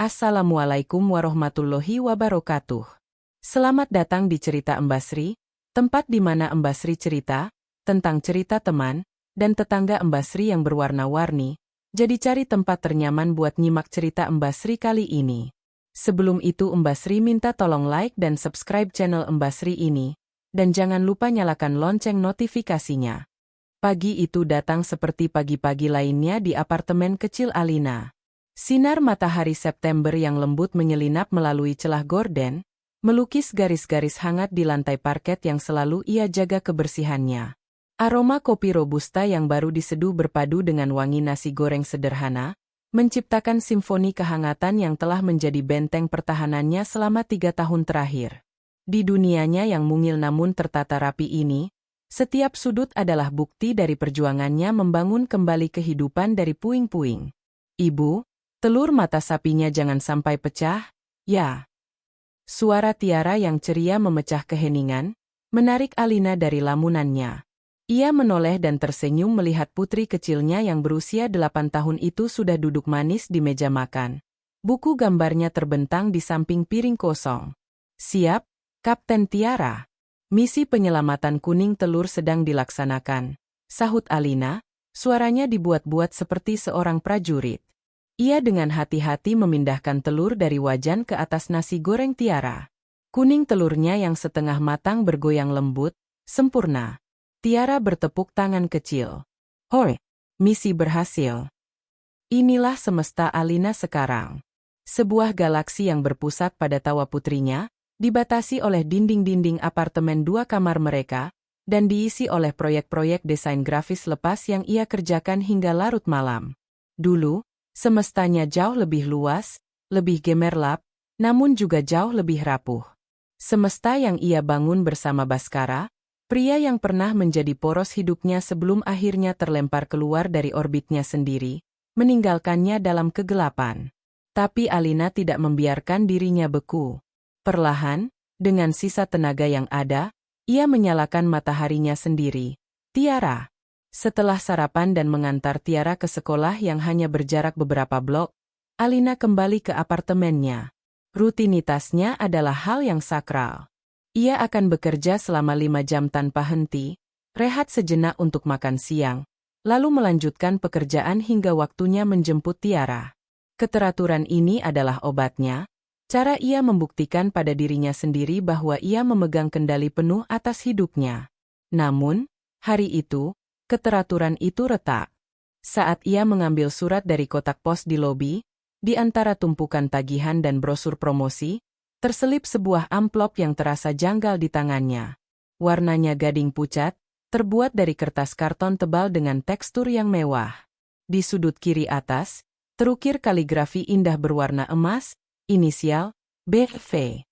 Assalamualaikum warahmatullahi wabarakatuh. Selamat datang di Cerita Embasri, tempat di mana Embasri cerita tentang cerita teman dan tetangga Embasri yang berwarna-warni. Jadi cari tempat ternyaman buat nyimak cerita Embasri kali ini. Sebelum itu Embasri minta tolong like dan subscribe channel Embasri ini, dan jangan lupa nyalakan lonceng notifikasinya. Pagi itu datang seperti pagi-pagi lainnya di apartemen kecil Alina. Sinar matahari September yang lembut menyelinap melalui celah gorden, melukis garis-garis hangat di lantai parket yang selalu ia jaga kebersihannya. Aroma kopi robusta yang baru diseduh berpadu dengan wangi nasi goreng sederhana, menciptakan simfoni kehangatan yang telah menjadi benteng pertahanannya selama 3 tahun terakhir. Di dunianya yang mungil namun tertata rapi ini, setiap sudut adalah bukti dari perjuangannya membangun kembali kehidupan dari puing-puing. Ibu, telur mata sapinya jangan sampai pecah, ya. Suara Tiara yang ceria memecah keheningan, menarik Alina dari lamunannya. Ia menoleh dan tersenyum melihat putri kecilnya yang berusia 8 tahun itu sudah duduk manis di meja makan. Buku gambarnya terbentang di samping piring kosong. Siap, Kapten Tiara. Misi penyelamatan kuning telur sedang dilaksanakan, sahut Alina, suaranya dibuat-buat seperti seorang prajurit. Ia dengan hati-hati memindahkan telur dari wajan ke atas nasi goreng Tiara. Kuning telurnya yang setengah matang bergoyang lembut, sempurna. Tiara bertepuk tangan kecil. Hoi, misi berhasil. Inilah semesta Alina sekarang. Sebuah galaksi yang berpusat pada tawa putrinya, dibatasi oleh dinding-dinding apartemen 2 kamar mereka, dan diisi oleh proyek-proyek desain grafis lepas yang ia kerjakan hingga larut malam. Dulu, semestanya jauh lebih luas, lebih gemerlap, namun juga jauh lebih rapuh. Semesta yang ia bangun bersama Baskara, pria yang pernah menjadi poros hidupnya sebelum akhirnya terlempar keluar dari orbitnya sendiri, meninggalkannya dalam kegelapan. Tapi Alina tidak membiarkan dirinya beku. Perlahan, dengan sisa tenaga yang ada, ia menyalakan mataharinya sendiri. Tiara. Setelah sarapan dan mengantar Tiara ke sekolah yang hanya berjarak beberapa blok, Alina kembali ke apartemennya. Rutinitasnya adalah hal yang sakral. Ia akan bekerja selama 5 jam tanpa henti, rehat sejenak untuk makan siang, lalu melanjutkan pekerjaan hingga waktunya menjemput Tiara. Keteraturan ini adalah obatnya, cara ia membuktikan pada dirinya sendiri bahwa ia memegang kendali penuh atas hidupnya. Namun, hari itu, keteraturan itu retak. Saat ia mengambil surat dari kotak pos di lobi, di antara tumpukan tagihan dan brosur promosi, terselip sebuah amplop yang terasa janggal di tangannya. Warnanya gading pucat, terbuat dari kertas karton tebal dengan tekstur yang mewah. Di sudut kiri atas, terukir kaligrafi indah berwarna emas, inisial BV.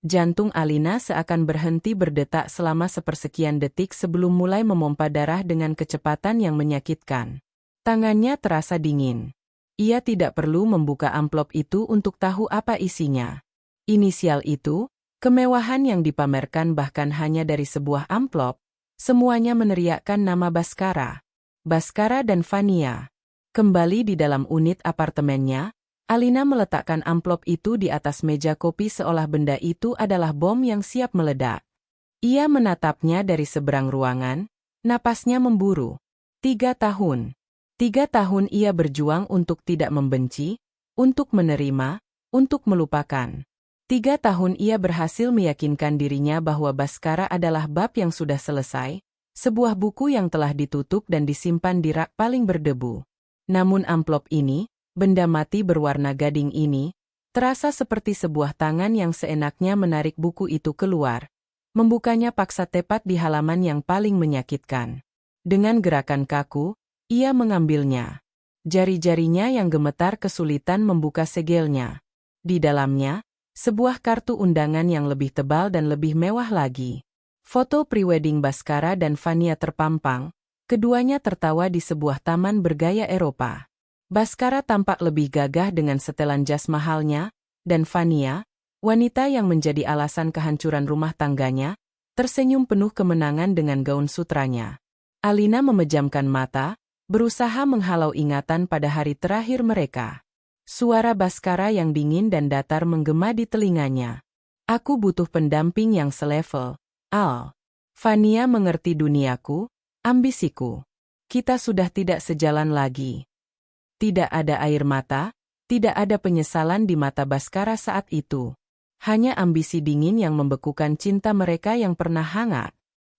Jantung Alina seakan berhenti berdetak selama sepersekian detik sebelum mulai memompa darah dengan kecepatan yang menyakitkan. Tangannya terasa dingin. Ia tidak perlu membuka amplop itu untuk tahu apa isinya. Inisial itu, kemewahan yang dipamerkan bahkan hanya dari sebuah amplop, semuanya meneriakkan nama Baskara. Baskara dan Fania. Kembali di dalam unit apartemennya, Alina meletakkan amplop itu di atas meja kopi seolah benda itu adalah bom yang siap meledak. Ia menatapnya dari seberang ruangan, napasnya memburu. 3 tahun. 3 tahun ia berjuang untuk tidak membenci, untuk menerima, untuk melupakan. 3 tahun ia berhasil meyakinkan dirinya bahwa Baskara adalah bab yang sudah selesai, sebuah buku yang telah ditutup dan disimpan di rak paling berdebu. Namun amplop ini, benda mati berwarna gading ini, terasa seperti sebuah tangan yang seenaknya menarik buku itu keluar, membukanya paksa tepat di halaman yang paling menyakitkan. Dengan gerakan kaku, ia mengambilnya. Jari-jarinya yang gemetar kesulitan membuka segelnya. Di dalamnya, sebuah kartu undangan yang lebih tebal dan lebih mewah lagi. Foto prewedding Baskara dan Fania terpampang, keduanya tertawa di sebuah taman bergaya Eropa. Baskara tampak lebih gagah dengan setelan jas mahalnya, dan Fania, wanita yang menjadi alasan kehancuran rumah tangganya, tersenyum penuh kemenangan dengan gaun sutranya. Alina memejamkan mata, berusaha menghalau ingatan pada hari terakhir mereka. Suara Baskara yang dingin dan datar menggema di telinganya. Aku butuh pendamping yang selevel. Al. Fania mengerti duniaku, ambisiku. Kita sudah tidak sejalan lagi. Tidak ada air mata, tidak ada penyesalan di mata Baskara saat itu. Hanya ambisi dingin yang membekukan cinta mereka yang pernah hangat.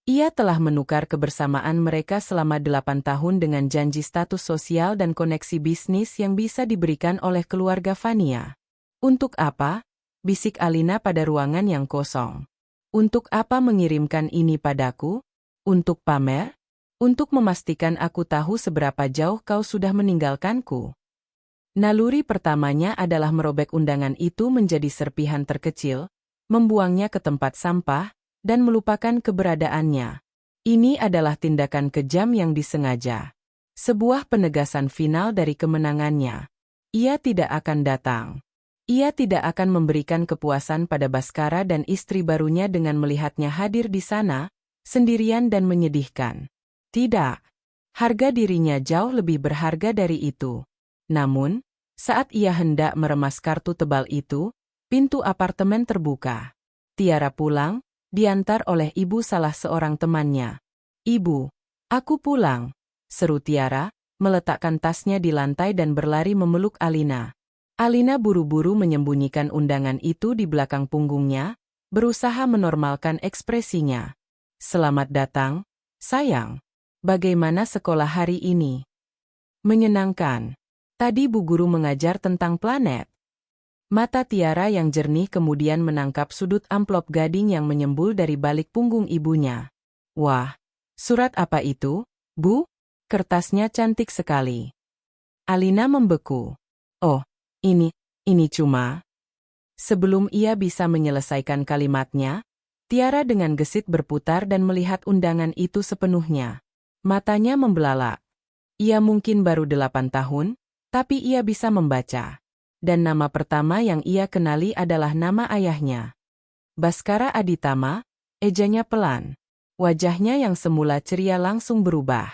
Ia telah menukar kebersamaan mereka selama 8 tahun dengan janji status sosial dan koneksi bisnis yang bisa diberikan oleh keluarga Fania. Untuk apa? Bisik Alina pada ruangan yang kosong. Untuk apa mengirimkan ini padaku? Untuk pamer? Untuk memastikan aku tahu seberapa jauh kau sudah meninggalkanku. Naluri pertamanya adalah merobek undangan itu menjadi serpihan terkecil, membuangnya ke tempat sampah, dan melupakan keberadaannya. Ini adalah tindakan kejam yang disengaja. Sebuah penegasan final dari kemenangannya. Ia tidak akan datang. Ia tidak akan memberikan kepuasan pada Baskara dan istri barunya dengan melihatnya hadir di sana, sendirian dan menyedihkan. Tidak. Harga dirinya jauh lebih berharga dari itu. Namun, saat ia hendak meremas kartu tebal itu, pintu apartemen terbuka. Tiara pulang, diantar oleh ibu salah seorang temannya. "Ibu, aku pulang," seru Tiara, meletakkan tasnya di lantai dan berlari memeluk Alina. Alina buru-buru menyembunyikan undangan itu di belakang punggungnya, berusaha menormalkan ekspresinya. "Selamat datang, sayang. Bagaimana sekolah hari ini?" "Menyenangkan. Tadi Bu Guru mengajar tentang planet." Mata Tiara yang jernih kemudian menangkap sudut amplop gading yang menyembul dari balik punggung ibunya. "Wah, surat apa itu, Bu? Kertasnya cantik sekali." Alina membeku. "Oh, ini cuma..." Sebelum ia bisa menyelesaikan kalimatnya, Tiara dengan gesit berputar dan melihat undangan itu sepenuhnya. Matanya membelalak. Ia mungkin baru 8 tahun, tapi ia bisa membaca. Dan nama pertama yang ia kenali adalah nama ayahnya. Baskara Aditama, ejanya pelan. Wajahnya yang semula ceria langsung berubah.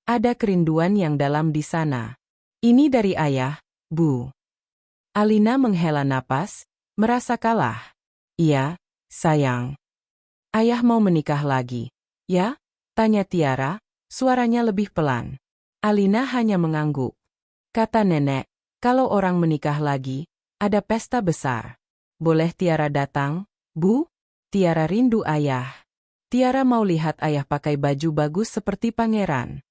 Ada kerinduan yang dalam di sana. "Ini dari ayah, Bu." Alina menghela napas, merasa kalah. "Iya, sayang. Ayah mau menikah lagi." "Ya?" tanya Tiara, suaranya lebih pelan. Alina hanya mengangguk. Kata nenek, kalau orang menikah lagi, ada pesta besar. "Boleh Tiara datang, Bu?" Tiara rindu ayah. Tiara mau lihat ayah pakai baju bagus seperti pangeran.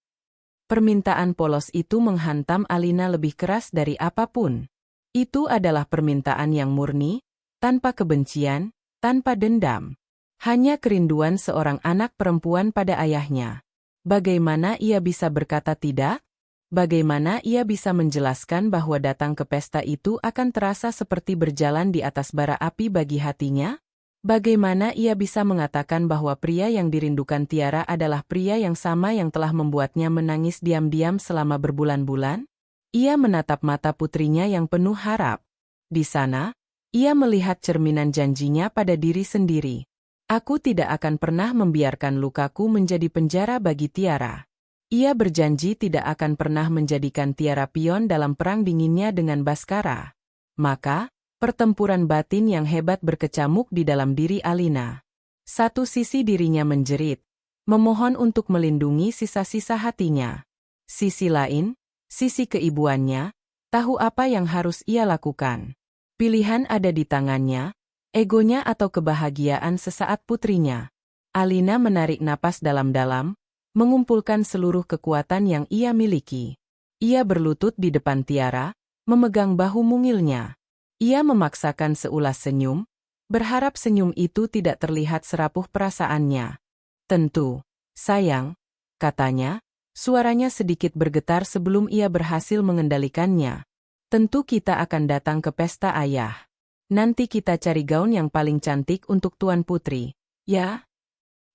Permintaan polos itu menghantam Alina lebih keras dari apapun. Itu adalah permintaan yang murni, tanpa kebencian, tanpa dendam. Hanya kerinduan seorang anak perempuan pada ayahnya. Bagaimana ia bisa berkata tidak? Bagaimana ia bisa menjelaskan bahwa datang ke pesta itu akan terasa seperti berjalan di atas bara api bagi hatinya? Bagaimana ia bisa mengatakan bahwa pria yang dirindukan Tiara adalah pria yang sama yang telah membuatnya menangis diam-diam selama berbulan-bulan? Ia menatap mata putrinya yang penuh harap. Di sana, ia melihat cerminan janjinya pada diri sendiri. "Aku tidak akan pernah membiarkan lukaku menjadi penjara bagi Tiara." Ia berjanji tidak akan pernah menjadikan Tiara pion dalam perang dinginnya dengan Baskara. Maka, pertempuran batin yang hebat berkecamuk di dalam diri Alina. Satu sisi dirinya menjerit, memohon untuk melindungi sisa-sisa hatinya. Sisi lain, sisi keibuannya, tahu apa yang harus ia lakukan. Pilihan ada di tangannya, egonya atau kebahagiaan sesaat putrinya. Alina menarik napas dalam-dalam, mengumpulkan seluruh kekuatan yang ia miliki. Ia berlutut di depan Tiara, memegang bahu mungilnya. Ia memaksakan seulas senyum, berharap senyum itu tidak terlihat serapuh perasaannya. "Tentu, sayang," katanya, suaranya sedikit bergetar sebelum ia berhasil mengendalikannya. "Tentu kita akan datang ke pesta ayah. Nanti kita cari gaun yang paling cantik untuk Tuan Putri, ya?"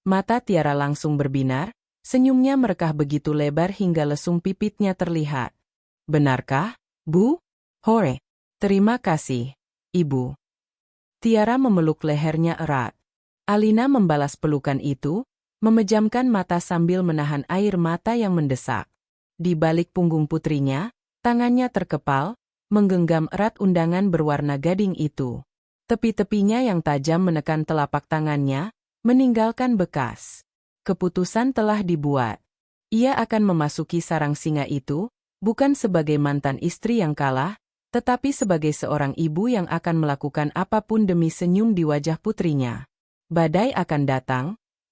Mata Tiara langsung berbinar. Senyumnya merekah begitu lebar hingga lesung pipitnya terlihat. "Benarkah, Bu?" "Hore. Terima kasih, Ibu." Tiara memeluk lehernya erat. Alina membalas pelukan itu, memejamkan mata sambil menahan air mata yang mendesak. Di balik punggung putrinya, tangannya terkepal, menggenggam erat undangan berwarna gading itu. Tepi-tepinya yang tajam menekan telapak tangannya, meninggalkan bekas. Keputusan telah dibuat. Ia akan memasuki sarang singa itu, bukan sebagai mantan istri yang kalah, tetapi sebagai seorang ibu yang akan melakukan apapun demi senyum di wajah putrinya. Badai akan datang,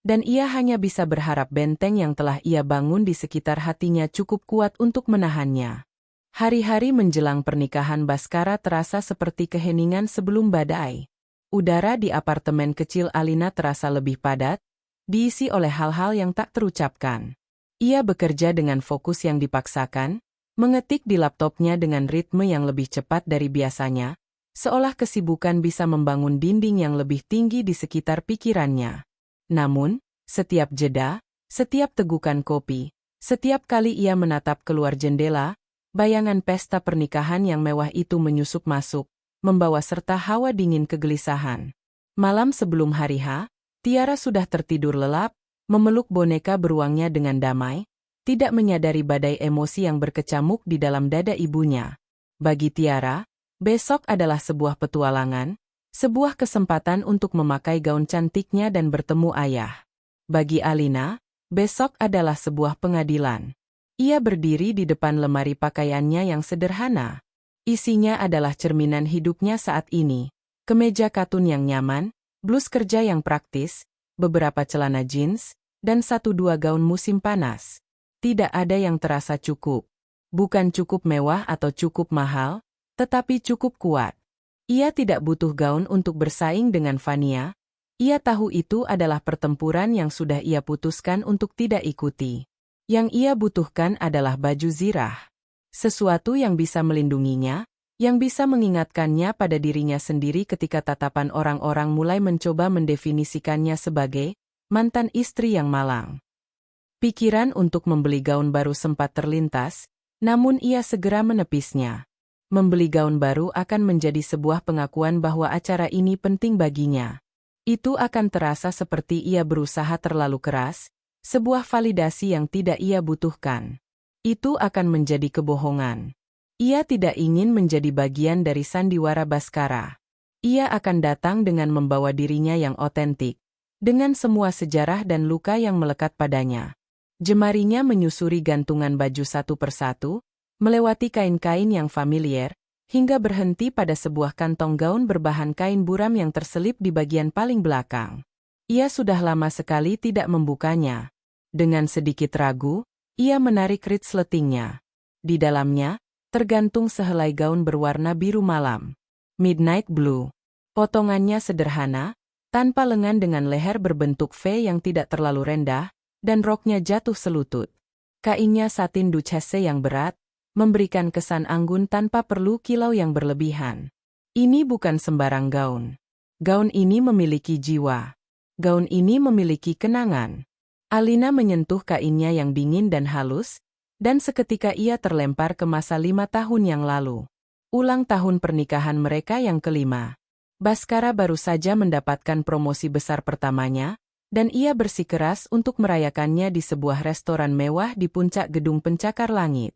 dan ia hanya bisa berharap benteng yang telah ia bangun di sekitar hatinya cukup kuat untuk menahannya. Hari-hari menjelang pernikahan Baskara terasa seperti keheningan sebelum badai. Udara di apartemen kecil Alina terasa lebih padat, diisi oleh hal-hal yang tak terucapkan. Ia bekerja dengan fokus yang dipaksakan, mengetik di laptopnya dengan ritme yang lebih cepat dari biasanya, seolah kesibukan bisa membangun dinding yang lebih tinggi di sekitar pikirannya. Namun, setiap jeda, setiap tegukan kopi, setiap kali ia menatap keluar jendela, bayangan pesta pernikahan yang mewah itu menyusup masuk, membawa serta hawa dingin kegelisahan. Malam sebelum hari H, Tiara sudah tertidur lelap, memeluk boneka beruangnya dengan damai, tidak menyadari badai emosi yang berkecamuk di dalam dada ibunya. Bagi Tiara, besok adalah sebuah petualangan, sebuah kesempatan untuk memakai gaun cantiknya dan bertemu ayah. Bagi Alina, besok adalah sebuah pengadilan. Ia berdiri di depan lemari pakaiannya yang sederhana. Isinya adalah cerminan hidupnya saat ini. Kemeja katun yang nyaman, blus kerja yang praktis, beberapa celana jeans, dan 1-2 gaun musim panas. Tidak ada yang terasa cukup. Bukan cukup mewah atau cukup mahal, tetapi cukup kuat. Ia tidak butuh gaun untuk bersaing dengan Vania. Ia tahu itu adalah pertempuran yang sudah ia putuskan untuk tidak ikuti. Yang ia butuhkan adalah baju zirah. Sesuatu yang bisa melindunginya, yang bisa mengingatkannya pada dirinya sendiri ketika tatapan orang-orang mulai mencoba mendefinisikannya sebagai mantan istri yang malang. Pikiran untuk membeli gaun baru sempat terlintas, namun ia segera menepisnya. Membeli gaun baru akan menjadi sebuah pengakuan bahwa acara ini penting baginya. Itu akan terasa seperti ia berusaha terlalu keras, sebuah validasi yang tidak ia butuhkan. Itu akan menjadi kebohongan. Ia tidak ingin menjadi bagian dari sandiwara Baskara. Ia akan datang dengan membawa dirinya yang otentik, dengan semua sejarah dan luka yang melekat padanya. Jemarinya menyusuri gantungan baju satu persatu, melewati kain-kain yang familiar, hingga berhenti pada sebuah kantong gaun berbahan kain buram yang terselip di bagian paling belakang. Ia sudah lama sekali tidak membukanya. Dengan sedikit ragu, ia menarik resletingnya. Di dalamnya, tergantung sehelai gaun berwarna biru malam. Midnight Blue. Potongannya sederhana, tanpa lengan dengan leher berbentuk V yang tidak terlalu rendah, dan roknya jatuh selutut. Kainnya satin duchesse yang berat, memberikan kesan anggun tanpa perlu kilau yang berlebihan. Ini bukan sembarang gaun. Gaun ini memiliki jiwa. Gaun ini memiliki kenangan. Alina menyentuh kainnya yang dingin dan halus, dan seketika ia terlempar ke masa 5 tahun yang lalu. Ulang tahun pernikahan mereka yang kelima. Baskara baru saja mendapatkan promosi besar pertamanya, dan ia bersikeras untuk merayakannya di sebuah restoran mewah di puncak gedung pencakar langit.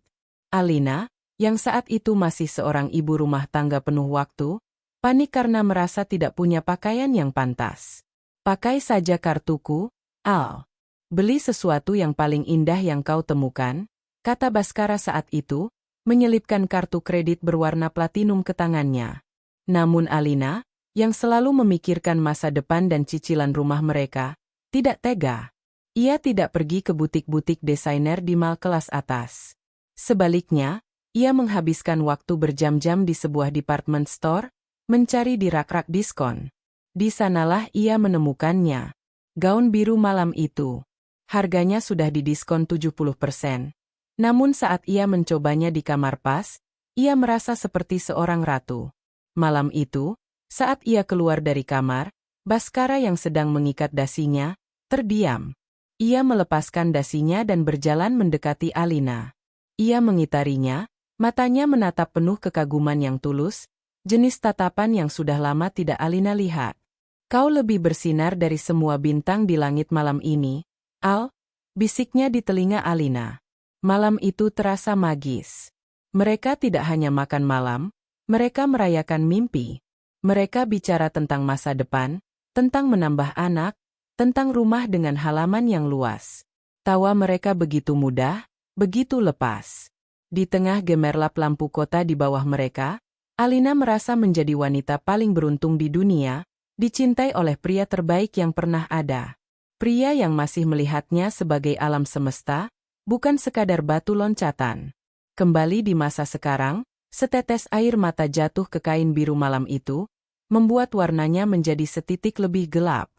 Alina, yang saat itu masih seorang ibu rumah tangga penuh waktu, panik karena merasa tidak punya pakaian yang pantas. Pakai saja kartuku, Al. Beli sesuatu yang paling indah yang kau temukan, kata Baskara saat itu, menyelipkan kartu kredit berwarna platinum ke tangannya. Namun Alina, yang selalu memikirkan masa depan dan cicilan rumah mereka, tidak tega. Ia tidak pergi ke butik-butik desainer di mal kelas atas. Sebaliknya, ia menghabiskan waktu berjam-jam di sebuah department store, mencari di rak-rak diskon. Di sanalah ia menemukannya. Gaun biru malam itu. Harganya sudah didiskon 70%. Namun saat ia mencobanya di kamar pas, ia merasa seperti seorang ratu. Malam itu, saat ia keluar dari kamar, Baskara yang sedang mengikat dasinya, terdiam. Ia melepaskan dasinya dan berjalan mendekati Alina. Ia mengitarinya, matanya menatap penuh kekaguman yang tulus, jenis tatapan yang sudah lama tidak Alina lihat. Kau lebih bersinar dari semua bintang di langit malam ini, Al, bisiknya di telinga Alina. Malam itu terasa magis. Mereka tidak hanya makan malam, Mereka merayakan mimpi. Mereka bicara tentang masa depan, tentang menambah anak, tentang rumah dengan halaman yang luas. Tawa mereka begitu mudah, begitu lepas. Di tengah gemerlap lampu kota di bawah mereka, Alina merasa menjadi wanita paling beruntung di dunia, dicintai oleh pria terbaik yang pernah ada. Pria yang masih melihatnya sebagai alam semesta, bukan sekadar batu loncatan. Kembali di masa sekarang, setetes air mata jatuh ke kain biru malam itu, membuat warnanya menjadi setitik lebih gelap.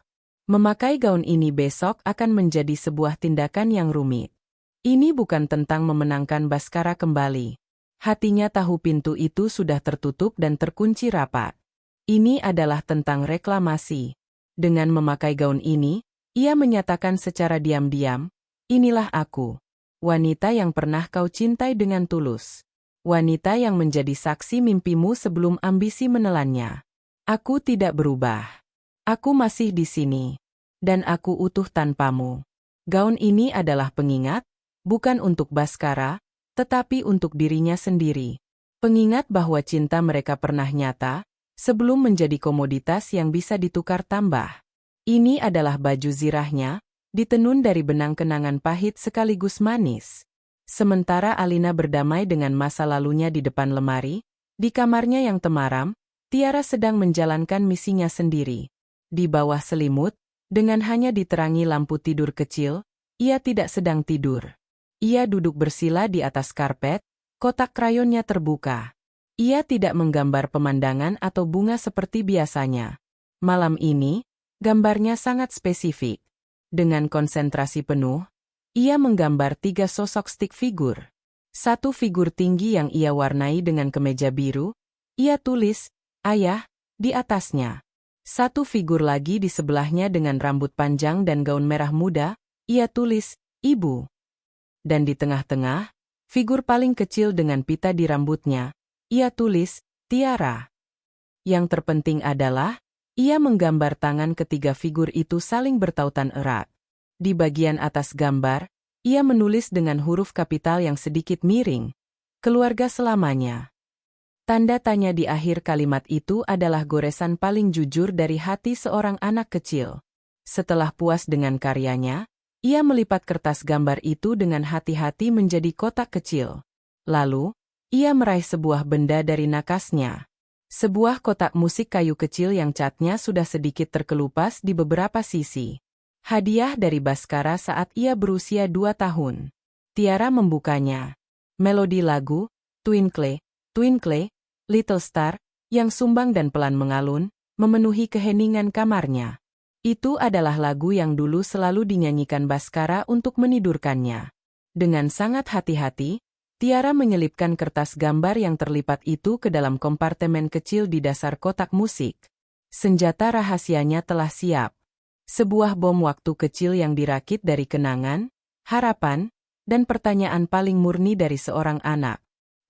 Memakai gaun ini besok akan menjadi sebuah tindakan yang rumit. Ini bukan tentang memenangkan Baskara kembali. Hatinya tahu pintu itu sudah tertutup dan terkunci rapat. Ini adalah tentang reklamasi. Dengan memakai gaun ini, ia menyatakan secara diam-diam, inilah aku. Wanita yang pernah kau cintai dengan tulus. Wanita yang menjadi saksi mimpimu sebelum ambisi menelannya. Aku tidak berubah. Aku masih di sini. Dan aku utuh tanpamu. Gaun ini adalah pengingat, bukan untuk Baskara, tetapi untuk dirinya sendiri. Pengingat bahwa cinta mereka pernah nyata, sebelum menjadi komoditas yang bisa ditukar tambah. Ini adalah baju zirahnya, ditenun dari benang kenangan pahit sekaligus manis. Sementara Alina berdamai dengan masa lalunya di depan lemari, di kamarnya yang temaram, Tiara sedang menjalankan misinya sendiri. Di bawah selimut, dengan hanya diterangi lampu tidur kecil, ia tidak sedang tidur. Ia duduk bersila di atas karpet, kotak krayonnya terbuka. Ia tidak menggambar pemandangan atau bunga seperti biasanya. Malam ini, gambarnya sangat spesifik. Dengan konsentrasi penuh, ia menggambar 3 sosok stick figur. Satu figur tinggi yang ia warnai dengan kemeja biru, ia tulis, Ayah, di atasnya. Satu figur lagi di sebelahnya dengan rambut panjang dan gaun merah muda, ia tulis, Ibu. Dan di tengah-tengah, figur paling kecil dengan pita di rambutnya, ia tulis, Tiara. Yang terpenting adalah, ia menggambar tangan ketiga figur itu saling bertautan erat. Di bagian atas gambar, ia menulis dengan huruf kapital yang sedikit miring, keluarga selamanya. Tanda tanya di akhir kalimat itu adalah goresan paling jujur dari hati seorang anak kecil. Setelah puas dengan karyanya, ia melipat kertas gambar itu dengan hati-hati menjadi kotak kecil. Lalu, ia meraih sebuah benda dari nakasnya. Sebuah kotak musik kayu kecil yang catnya sudah sedikit terkelupas di beberapa sisi. Hadiah dari Baskara saat ia berusia 2 tahun. Tiara membukanya. Melodi lagu, Twinkle, Twinkle, Little Star, yang sumbang dan pelan mengalun, memenuhi keheningan kamarnya. Itu adalah lagu yang dulu selalu dinyanyikan Baskara untuk menidurkannya. Dengan sangat hati-hati, Tiara menyelipkan kertas gambar yang terlipat itu ke dalam kompartemen kecil di dasar kotak musik. Senjata rahasianya telah siap. Sebuah bom waktu kecil yang dirakit dari kenangan, harapan, dan pertanyaan paling murni dari seorang anak.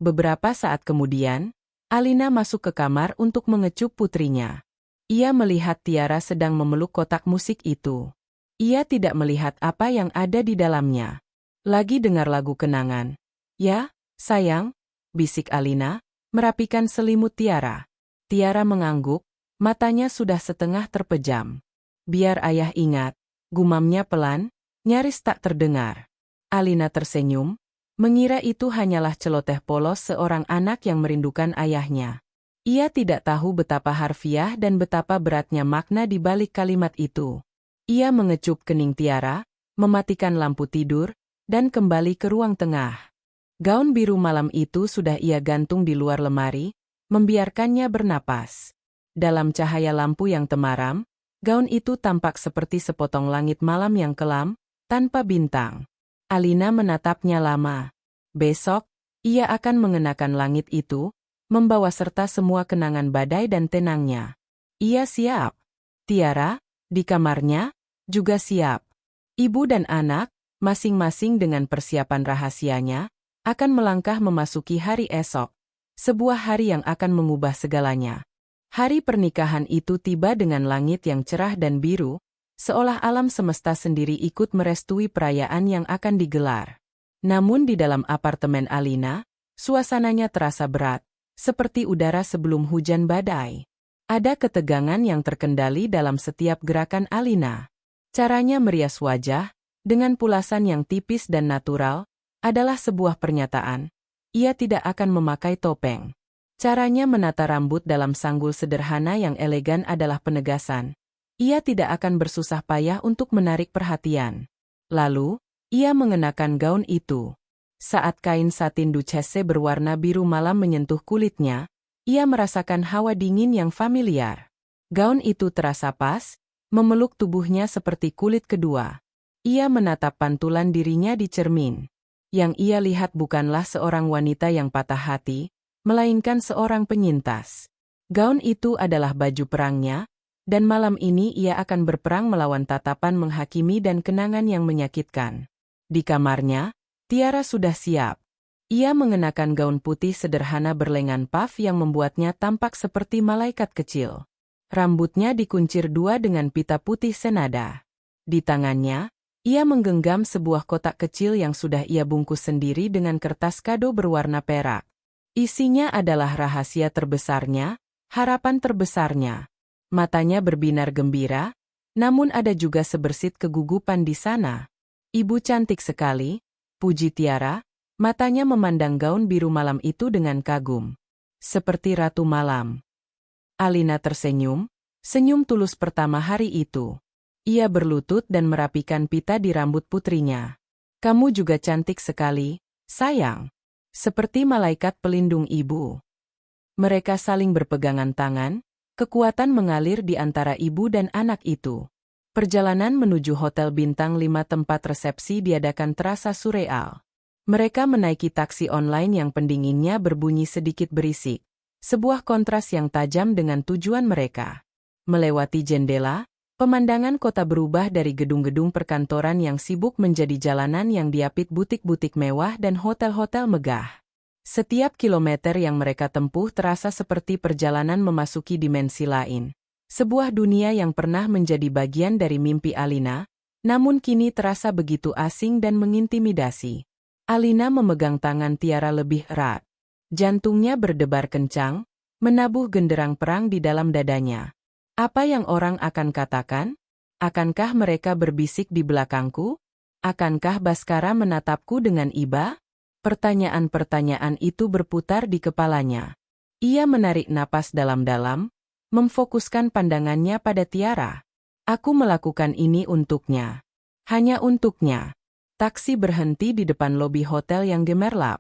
Beberapa saat kemudian, Alina masuk ke kamar untuk mengecup putrinya. Ia melihat Tiara sedang memeluk kotak musik itu. Ia tidak melihat apa yang ada di dalamnya. Lagi dengar lagu kenangan. Ya, sayang, bisik Alina, merapikan selimut Tiara. Tiara mengangguk, matanya sudah setengah terpejam. Biar ayah ingat, gumamnya pelan, nyaris tak terdengar. Alina tersenyum, mengira itu hanyalah celoteh polos seorang anak yang merindukan ayahnya. Ia tidak tahu betapa harfiah dan betapa beratnya makna di balik kalimat itu. Ia mengecup kening Tiara, mematikan lampu tidur, dan kembali ke ruang tengah. Gaun biru malam itu sudah ia gantung di luar lemari, membiarkannya bernapas. Dalam cahaya lampu yang temaram, gaun itu tampak seperti sepotong langit malam yang kelam, tanpa bintang. Alina menatapnya lama. Besok, ia akan mengenakan langit itu, membawa serta semua kenangan badai dan tenangnya. Ia siap. Tiara, di kamarnya, juga siap. Ibu dan anak, masing-masing dengan persiapan rahasianya, akan melangkah memasuki hari esok. Sebuah hari yang akan mengubah segalanya. Hari pernikahan itu tiba dengan langit yang cerah dan biru, seolah alam semesta sendiri ikut merestui perayaan yang akan digelar. Namun di dalam apartemen Alina, suasananya terasa berat. seperti udara sebelum hujan badai. Ada ketegangan yang terkendali dalam setiap gerakan Alina. Caranya merias wajah, dengan pulasan yang tipis dan natural, adalah sebuah pernyataan. Ia tidak akan memakai topeng. Caranya menata rambut dalam sanggul sederhana yang elegan adalah penegasan. Ia tidak akan bersusah payah untuk menarik perhatian. Lalu, ia mengenakan gaun itu. Saat kain satin duchesse berwarna biru malam menyentuh kulitnya, ia merasakan hawa dingin yang familiar. Gaun itu terasa pas, memeluk tubuhnya seperti kulit kedua. Ia menatap pantulan dirinya di cermin. Yang ia lihat bukanlah seorang wanita yang patah hati, melainkan seorang penyintas. Gaun itu adalah baju perangnya, dan malam ini ia akan berperang melawan tatapan menghakimi dan kenangan yang menyakitkan. Di kamarnya, Tiara sudah siap. Ia mengenakan gaun putih sederhana berlengan puff yang membuatnya tampak seperti malaikat kecil. Rambutnya dikuncir dua dengan pita putih senada. Di tangannya, ia menggenggam sebuah kotak kecil yang sudah ia bungkus sendiri dengan kertas kado berwarna perak. Isinya adalah rahasia terbesarnya, harapan terbesarnya. Matanya berbinar gembira, namun ada juga sebersit kegugupan di sana. Ibu cantik sekali, puji Tiara, matanya memandang gaun biru malam itu dengan kagum. Seperti ratu malam. Alina tersenyum, senyum tulus pertama hari itu. Ia berlutut dan merapikan pita di rambut putrinya. Kamu juga cantik sekali, sayang. Seperti malaikat pelindung ibu. Mereka saling berpegangan tangan, kekuatan mengalir di antara ibu dan anak itu. Perjalanan menuju Hotel Bintang 5 tempat resepsi diadakan terasa surreal. Mereka menaiki taksi online yang pendinginnya berbunyi sedikit berisik. Sebuah kontras yang tajam dengan tujuan mereka. Melewati jendela, pemandangan kota berubah dari gedung-gedung perkantoran yang sibuk menjadi jalanan yang diapit butik-butik mewah dan hotel-hotel megah. Setiap kilometer yang mereka tempuh terasa seperti perjalanan memasuki dimensi lain. Sebuah dunia yang pernah menjadi bagian dari mimpi Alina, namun kini terasa begitu asing dan mengintimidasi. Alina memegang tangan Tiara lebih erat. Jantungnya berdebar kencang, menabuh genderang perang di dalam dadanya. Apa yang orang akan katakan? Akankah mereka berbisik di belakangku? Akankah Baskara menatapku dengan iba? Pertanyaan-pertanyaan itu berputar di kepalanya. Ia menarik napas dalam-dalam, memfokuskan pandangannya pada Tiara. Aku melakukan ini untuknya. Hanya untuknya. Taksi berhenti di depan lobi hotel yang gemerlap.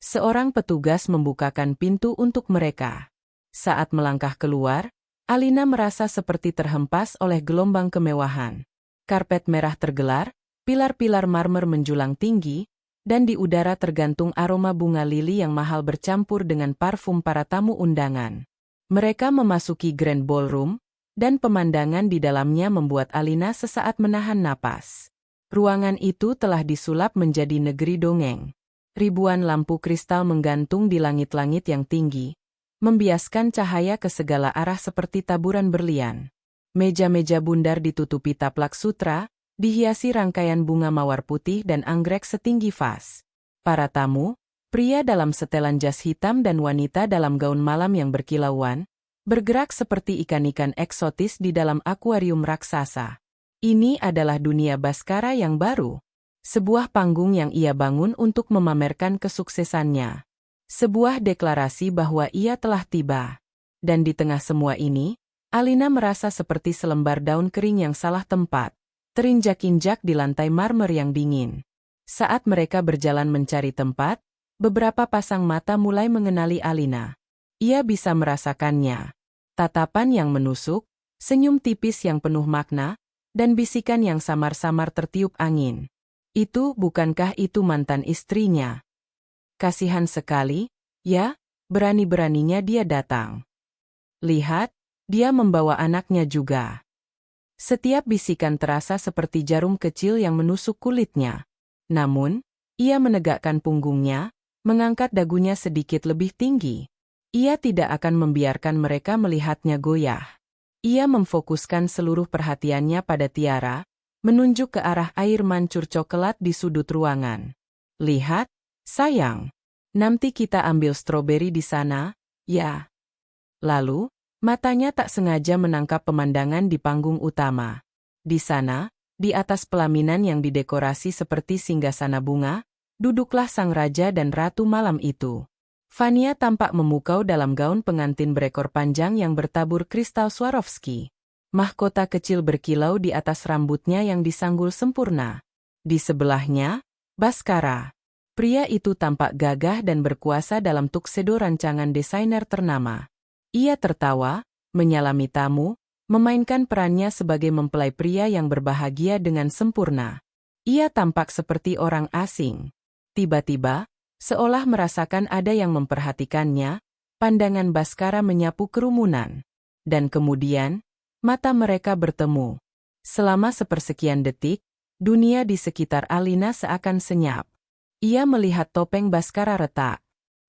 Seorang petugas membukakan pintu untuk mereka. Saat melangkah keluar, Alina merasa seperti terhempas oleh gelombang kemewahan. Karpet merah tergelar, pilar-pilar marmer menjulang tinggi, dan di udara tergantung aroma bunga lili yang mahal bercampur dengan parfum para tamu undangan. Mereka memasuki Grand Ballroom, dan pemandangan di dalamnya membuat Alina sesaat menahan napas. Ruangan itu telah disulap menjadi negeri dongeng. Ribuan lampu kristal menggantung di langit-langit yang tinggi, membiaskan cahaya ke segala arah seperti taburan berlian. Meja-meja bundar ditutupi taplak sutra, dihiasi rangkaian bunga mawar putih dan anggrek setinggi vas. Para tamu, pria dalam setelan jas hitam dan wanita dalam gaun malam yang berkilauan, bergerak seperti ikan-ikan eksotis di dalam akuarium raksasa. Ini adalah dunia Baskara yang baru. Sebuah panggung yang ia bangun untuk memamerkan kesuksesannya. Sebuah deklarasi bahwa ia telah tiba. Dan di tengah semua ini, Alina merasa seperti selembar daun kering yang salah tempat, terinjak-injak di lantai marmer yang dingin. Saat mereka berjalan mencari tempat, beberapa pasang mata mulai mengenali Alina. Ia bisa merasakannya. Tatapan yang menusuk, senyum tipis yang penuh makna, dan bisikan yang samar-samar tertiup angin. Bukankah itu mantan istrinya? Kasihan sekali, ya, berani-beraninya dia datang. Lihat, dia membawa anaknya juga. Setiap bisikan terasa seperti jarum kecil yang menusuk kulitnya. Namun, ia menegakkan punggungnya, mengangkat dagunya sedikit lebih tinggi. Ia tidak akan membiarkan mereka melihatnya goyah. Ia memfokuskan seluruh perhatiannya pada Tiara, menunjuk ke arah air mancur coklat di sudut ruangan. Lihat, sayang. Nanti kita ambil stroberi di sana, Ya. Lalu, matanya tak sengaja menangkap pemandangan di panggung utama. Di sana, di atas pelaminan yang didekorasi seperti singgasana bunga, duduklah sang raja dan ratu malam itu. Vania tampak memukau dalam gaun pengantin berekor panjang yang bertabur kristal Swarovski. Mahkota kecil berkilau di atas rambutnya yang disanggul sempurna. Di sebelahnya, Baskara. Pria itu tampak gagah dan berkuasa dalam tuxedo rancangan desainer ternama. Ia tertawa, menyalami tamu, memainkan perannya sebagai mempelai pria yang berbahagia dengan sempurna. Ia tampak seperti orang asing. Tiba-tiba, seolah merasakan ada yang memperhatikannya, pandangan Baskara menyapu kerumunan. Dan kemudian, mata mereka bertemu. Selama sepersekian detik, dunia di sekitar Alina seakan senyap. Ia melihat topeng Baskara retak.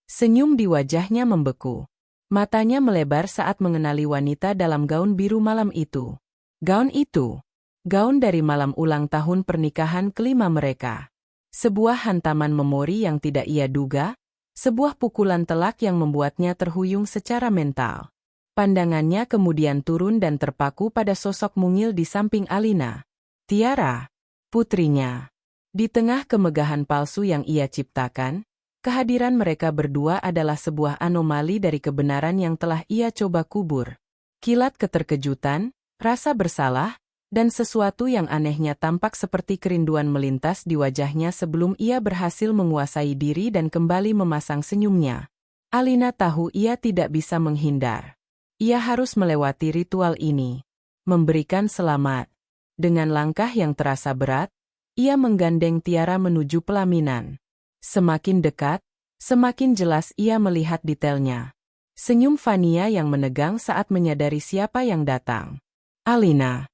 Senyum di wajahnya membeku. Matanya melebar saat mengenali wanita dalam gaun biru malam itu. Gaun itu. Gaun dari malam ulang tahun pernikahan kelima mereka. Sebuah hantaman memori yang tidak ia duga, sebuah pukulan telak yang membuatnya terhuyung secara mental. Pandangannya kemudian turun dan terpaku pada sosok mungil di samping Alina. Tiara, putrinya. Di tengah kemegahan palsu yang ia ciptakan, kehadiran mereka berdua adalah sebuah anomali dari kebenaran yang telah ia coba kubur. Kilat keterkejutan, rasa bersalah, dan sesuatu yang anehnya tampak seperti kerinduan melintas di wajahnya sebelum ia berhasil menguasai diri dan kembali memasang senyumnya. Alina tahu ia tidak bisa menghindar. Ia harus melewati ritual ini. Memberikan selamat. Dengan langkah yang terasa berat, ia menggandeng Tiara menuju pelaminan. Semakin dekat, semakin jelas ia melihat detailnya. Senyum Vania yang menegang saat menyadari siapa yang datang. Alina.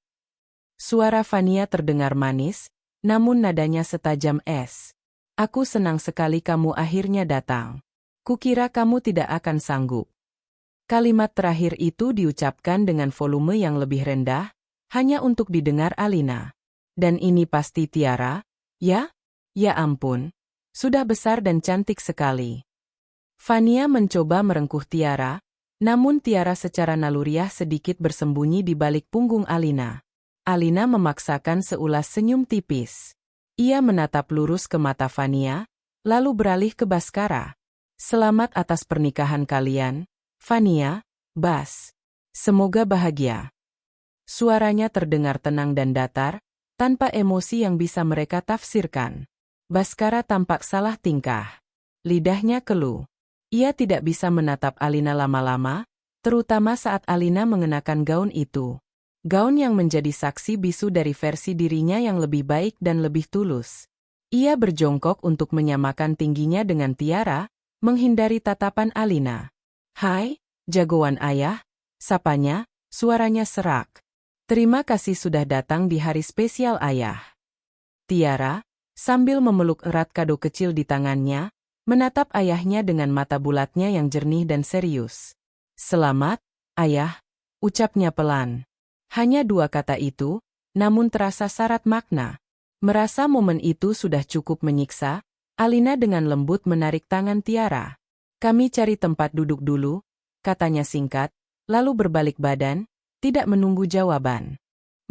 Suara Vania terdengar manis, namun nadanya setajam es. Aku senang sekali kamu akhirnya datang. Kukira kamu tidak akan sanggup. Kalimat terakhir itu diucapkan dengan volume yang lebih rendah, hanya untuk didengar Alina. Dan ini pasti Tiara, ya? Ya ampun. Sudah besar dan cantik sekali. Vania mencoba merengkuh Tiara, namun Tiara secara naluriah sedikit bersembunyi di balik punggung Alina. Alina memaksakan seulas senyum tipis. Ia menatap lurus ke mata Vania, lalu beralih ke Baskara. Selamat atas pernikahan kalian, Vania, Bas. Semoga bahagia. Suaranya terdengar tenang dan datar, tanpa emosi yang bisa mereka tafsirkan. Baskara tampak salah tingkah. Lidahnya keluh. Ia tidak bisa menatap Alina lama-lama, terutama saat Alina mengenakan gaun itu. Gaun yang menjadi saksi bisu dari versi dirinya yang lebih baik dan lebih tulus. Ia berjongkok untuk menyamakan tingginya dengan Tiara, menghindari tatapan Alina. Hai, jagoan ayah, sapanya, suaranya serak. Terima kasih sudah datang di hari spesial ayah. Tiara, sambil memeluk erat kado kecil di tangannya, menatap ayahnya dengan mata bulatnya yang jernih dan serius. Selamat, ayah, ucapnya pelan. Hanya dua kata itu, namun terasa syarat makna. Merasa momen itu sudah cukup menyiksa, Alina dengan lembut menarik tangan Tiara. Kami cari tempat duduk dulu, katanya singkat, lalu berbalik badan, tidak menunggu jawaban.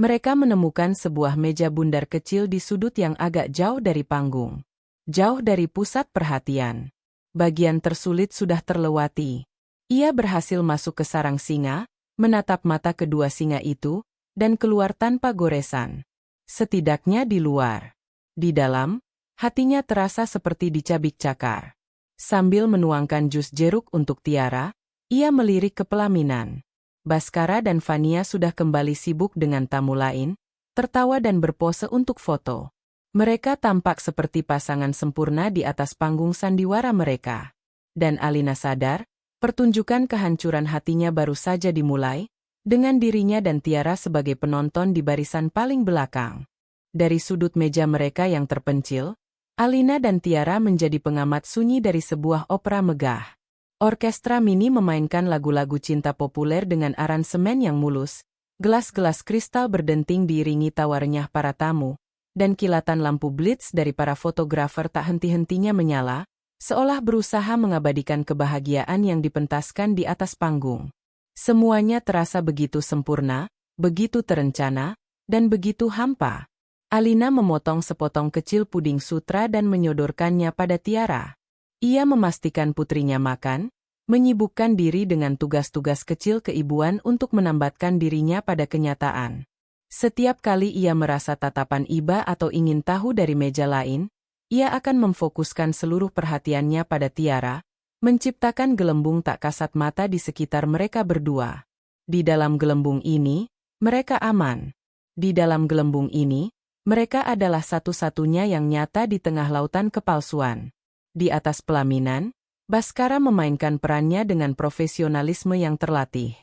Mereka menemukan sebuah meja bundar kecil di sudut yang agak jauh dari panggung. Jauh dari pusat perhatian. Bagian tersulit sudah terlewati. Ia berhasil masuk ke sarang singa, menatap mata kedua singa itu, dan keluar tanpa goresan. Setidaknya di luar. Di dalam, hatinya terasa seperti dicabik cakar. Sambil menuangkan jus jeruk untuk Tiara, ia melirik ke pelaminan. Baskara dan Vania sudah kembali sibuk dengan tamu lain, tertawa dan berpose untuk foto. Mereka tampak seperti pasangan sempurna di atas panggung sandiwara mereka. Dan Alina sadar, pertunjukan kehancuran hatinya baru saja dimulai, dengan dirinya dan Tiara sebagai penonton di barisan paling belakang. Dari sudut meja mereka yang terpencil, Alina dan Tiara menjadi pengamat sunyi dari sebuah opera megah. Orkestra mini memainkan lagu-lagu cinta populer dengan aransemen yang mulus, gelas-gelas kristal berdenting diiringi tawa renyah para tamu, dan kilatan lampu blitz dari para fotografer tak henti-hentinya menyala, seolah berusaha mengabadikan kebahagiaan yang dipentaskan di atas panggung. Semuanya terasa begitu sempurna, begitu terencana, dan begitu hampa. Alina memotong sepotong kecil puding sutra dan menyodorkannya pada Tiara. Ia memastikan putrinya makan, menyibukkan diri dengan tugas-tugas kecil keibuan untuk menambatkan dirinya pada kenyataan. Setiap kali ia merasa tatapan iba atau ingin tahu dari meja lain, ia akan memfokuskan seluruh perhatiannya pada Tiara, menciptakan gelembung tak kasat mata di sekitar mereka berdua. Di dalam gelembung ini, mereka aman. Di dalam gelembung ini, mereka adalah satu-satunya yang nyata di tengah lautan kepalsuan. Di atas pelaminan, Bhaskara memainkan perannya dengan profesionalisme yang terlatih.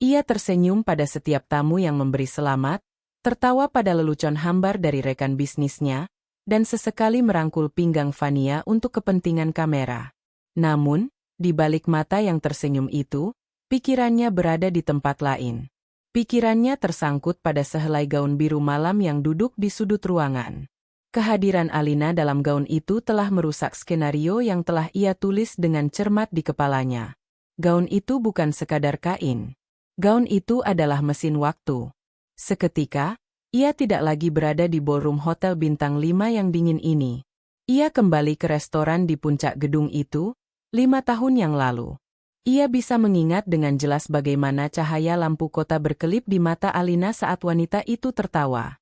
Ia tersenyum pada setiap tamu yang memberi selamat, tertawa pada lelucon hambar dari rekan bisnisnya, dan sesekali merangkul pinggang Fania untuk kepentingan kamera. Namun, di balik mata yang tersenyum itu, pikirannya berada di tempat lain. Pikirannya tersangkut pada sehelai gaun biru malam yang duduk di sudut ruangan. Kehadiran Alina dalam gaun itu telah merusak skenario yang telah ia tulis dengan cermat di kepalanya. Gaun itu bukan sekadar kain. Gaun itu adalah mesin waktu. Seketika, ia tidak lagi berada di ballroom hotel bintang 5 yang dingin ini. Ia kembali ke restoran di puncak gedung itu, 5 tahun yang lalu. Ia bisa mengingat dengan jelas bagaimana cahaya lampu kota berkelip di mata Alina saat wanita itu tertawa.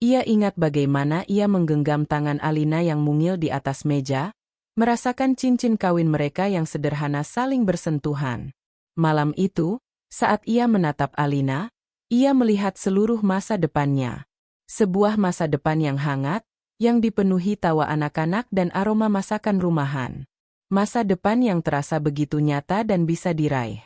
Ia ingat bagaimana ia menggenggam tangan Alina yang mungil di atas meja, merasakan cincin kawin mereka yang sederhana saling bersentuhan. Malam itu, saat ia menatap Alina, ia melihat seluruh masa depannya. Sebuah masa depan yang hangat, yang dipenuhi tawa anak-anak dan aroma masakan rumahan. Masa depan yang terasa begitu nyata dan bisa diraih.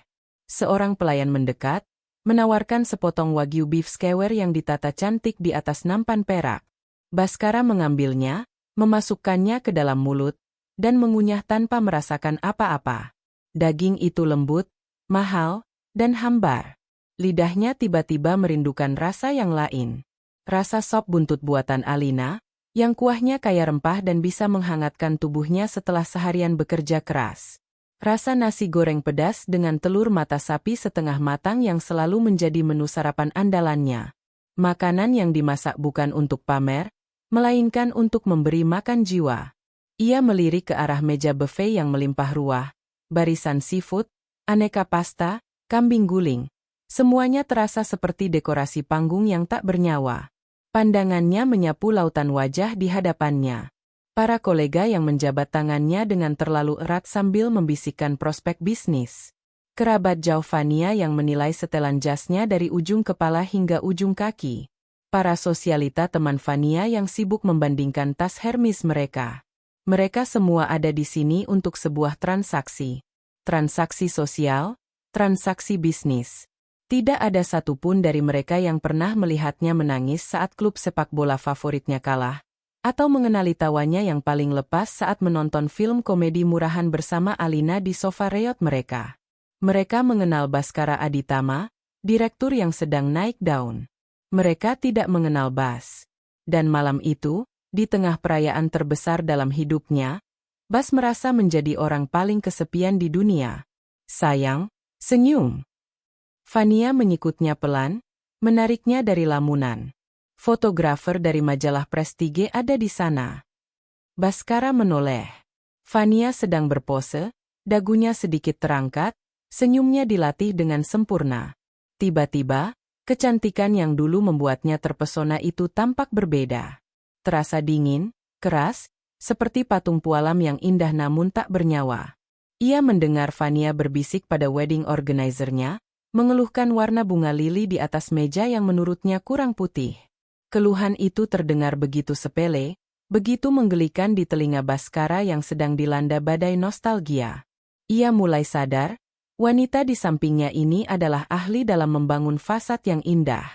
Seorang pelayan mendekat, menawarkan sepotong wagyu beef skewer yang ditata cantik di atas nampan perak. Bhaskara mengambilnya, memasukkannya ke dalam mulut, dan mengunyah tanpa merasakan apa-apa. Daging itu lembut, mahal, dan hambar. Lidahnya tiba-tiba merindukan rasa yang lain. Rasa sop buntut buatan Alina, yang kuahnya kaya rempah dan bisa menghangatkan tubuhnya setelah seharian bekerja keras. Rasa nasi goreng pedas dengan telur mata sapi setengah matang yang selalu menjadi menu sarapan andalannya. Makanan yang dimasak bukan untuk pamer, melainkan untuk memberi makan jiwa. Ia melirik ke arah meja buffet yang melimpah ruah, barisan seafood, aneka pasta, kambing guling. Semuanya terasa seperti dekorasi panggung yang tak bernyawa. Pandangannya menyapu lautan wajah di hadapannya. Para kolega yang menjabat tangannya dengan terlalu erat sambil membisikkan prospek bisnis. Kerabat jauh Fania yang menilai setelan jasnya dari ujung kepala hingga ujung kaki. Para sosialita teman Fania yang sibuk membandingkan tas Hermes mereka. Mereka semua ada di sini untuk sebuah transaksi. Transaksi sosial, transaksi bisnis. Tidak ada satupun dari mereka yang pernah melihatnya menangis saat klub sepak bola favoritnya kalah, atau mengenali tawanya yang paling lepas saat menonton film komedi murahan bersama Alina di sofa reot mereka. Mereka mengenal Bhaskara Aditama, direktur yang sedang naik daun. Mereka tidak mengenal Bas. Dan malam itu, di tengah perayaan terbesar dalam hidupnya, Bas merasa menjadi orang paling kesepian di dunia. Sayang, senyum. Fania menyikutnya pelan, menariknya dari lamunan. Fotografer dari majalah Prestige ada di sana. Bhaskara menoleh. Fania sedang berpose, dagunya sedikit terangkat, senyumnya dilatih dengan sempurna. Tiba-tiba, kecantikan yang dulu membuatnya terpesona itu tampak berbeda. Terasa dingin, keras, seperti patung pualam yang indah namun tak bernyawa. Ia mendengar Fania berbisik pada wedding organizer-nya, mengeluhkan warna bunga lili di atas meja yang menurutnya kurang putih. Keluhan itu terdengar begitu sepele, begitu menggelikan di telinga Bhaskara yang sedang dilanda badai nostalgia. Ia mulai sadar, wanita di sampingnya ini adalah ahli dalam membangun fasad yang indah.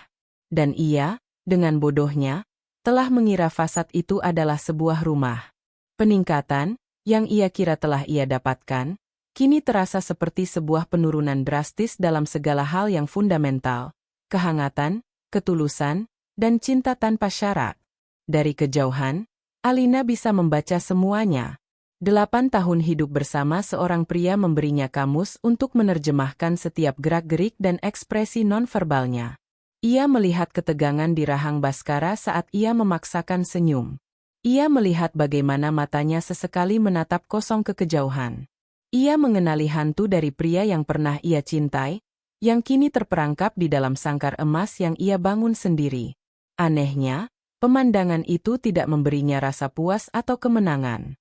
Dan ia, dengan bodohnya, telah mengira fasad itu adalah sebuah rumah. Peningkatan, yang ia kira telah ia dapatkan, kini terasa seperti sebuah penurunan drastis dalam segala hal yang fundamental. Kehangatan, ketulusan, dan cinta tanpa syarat. Dari kejauhan, Alina bisa membaca semuanya. 8 tahun hidup bersama seorang pria memberinya kamus untuk menerjemahkan setiap gerak-gerik dan ekspresi nonverbalnya. Ia melihat ketegangan di rahang Baskara saat ia memaksakan senyum. Ia melihat bagaimana matanya sesekali menatap kosong ke kejauhan. Ia mengenali hantu dari pria yang pernah ia cintai, yang kini terperangkap di dalam sangkar emas yang ia bangun sendiri. Anehnya, pemandangan itu tidak memberinya rasa puas atau kemenangan.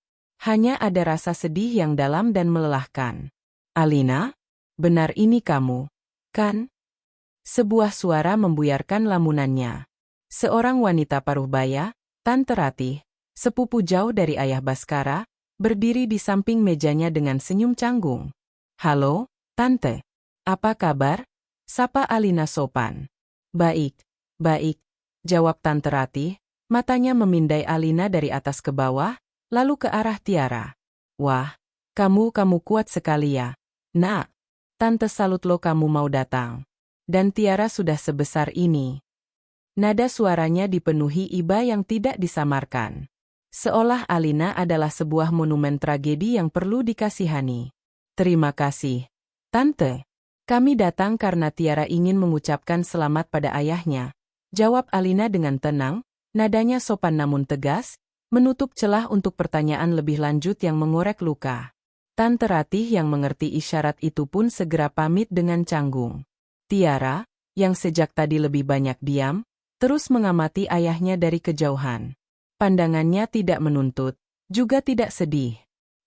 Hanya ada rasa sedih yang dalam dan melelahkan. "Alina? Benar ini kamu, kan?" Sebuah suara membuyarkan lamunannya. Seorang wanita paruh baya, Tante Ratih, sepupu jauh dari ayah Baskara, berdiri di samping mejanya dengan senyum canggung. "Halo, Tante. Apa kabar?" sapa Alina sopan. "Baik, baik," jawab Tante Ratih, matanya memindai Alina dari atas ke bawah, lalu ke arah Tiara. "Wah, kamu kuat sekali ya, Nak. Tante salut lo kamu mau datang. Dan Tiara sudah sebesar ini." Nada suaranya dipenuhi iba yang tidak disamarkan. Seolah Alina adalah sebuah monumen tragedi yang perlu dikasihani. "Terima kasih, Tante. Kami datang karena Tiara ingin mengucapkan selamat pada ayahnya," jawab Alina dengan tenang, nadanya sopan namun tegas, menutup celah untuk pertanyaan lebih lanjut yang mengorek luka. Tante Ratih yang mengerti isyarat itu pun segera pamit dengan canggung. Tiara, yang sejak tadi lebih banyak diam, terus mengamati ayahnya dari kejauhan. Pandangannya tidak menuntut, juga tidak sedih.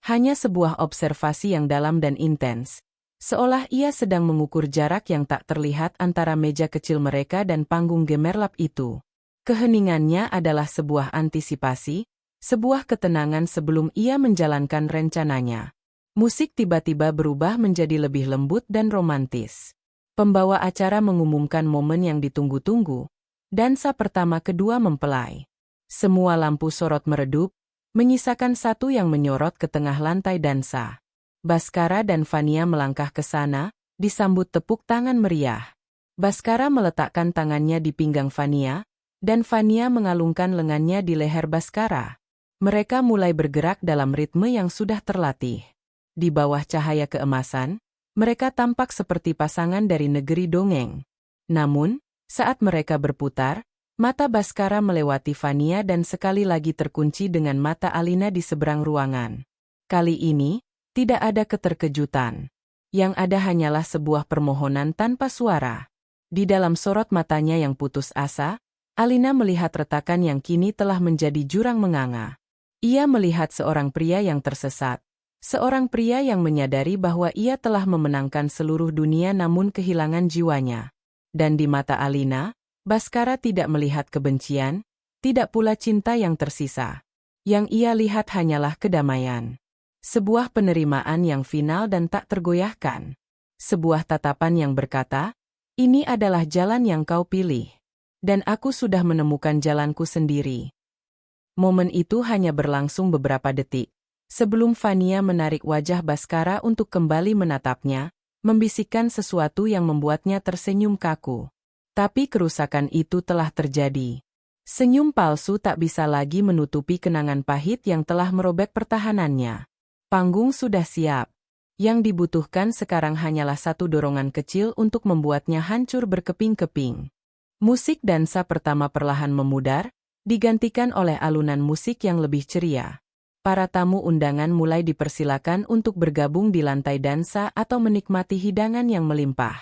Hanya sebuah observasi yang dalam dan intens. Seolah ia sedang mengukur jarak yang tak terlihat antara meja kecil mereka dan panggung gemerlap itu. Keheningannya adalah sebuah antisipasi, sebuah ketenangan sebelum ia menjalankan rencananya. Musik tiba-tiba berubah menjadi lebih lembut dan romantis. Pembawa acara mengumumkan momen yang ditunggu-tunggu. Dansa pertama kedua mempelai. Semua lampu sorot meredup, menyisakan satu yang menyorot ke tengah lantai dansa. Baskara dan Fania melangkah ke sana, disambut tepuk tangan meriah. Baskara meletakkan tangannya di pinggang Fania, dan Fania mengalungkan lengannya di leher Baskara. Mereka mulai bergerak dalam ritme yang sudah terlatih. Di bawah cahaya keemasan, mereka tampak seperti pasangan dari negeri dongeng. Namun, saat mereka berputar, mata Baskara melewati Fania dan sekali lagi terkunci dengan mata Alina di seberang ruangan. Kali ini, tidak ada keterkejutan. Yang ada hanyalah sebuah permohonan tanpa suara. Di dalam sorot matanya yang putus asa, Alina melihat retakan yang kini telah menjadi jurang menganga. Ia melihat seorang pria yang tersesat. Seorang pria yang menyadari bahwa ia telah memenangkan seluruh dunia namun kehilangan jiwanya. Dan di mata Alina, Baskara tidak melihat kebencian, tidak pula cinta yang tersisa. Yang ia lihat hanyalah kedamaian. Sebuah penerimaan yang final dan tak tergoyahkan. Sebuah tatapan yang berkata, "Ini adalah jalan yang kau pilih. Dan aku sudah menemukan jalanku sendiri." Momen itu hanya berlangsung beberapa detik. Sebelum Fania menarik wajah Baskara untuk kembali menatapnya, membisikkan sesuatu yang membuatnya tersenyum kaku. Tapi kerusakan itu telah terjadi. Senyum palsu tak bisa lagi menutupi kenangan pahit yang telah merobek pertahanannya. Panggung sudah siap. Yang dibutuhkan sekarang hanyalah satu dorongan kecil untuk membuatnya hancur berkeping-keping. Musik dansa pertama perlahan memudar, digantikan oleh alunan musik yang lebih ceria. Para tamu undangan mulai dipersilakan untuk bergabung di lantai dansa atau menikmati hidangan yang melimpah.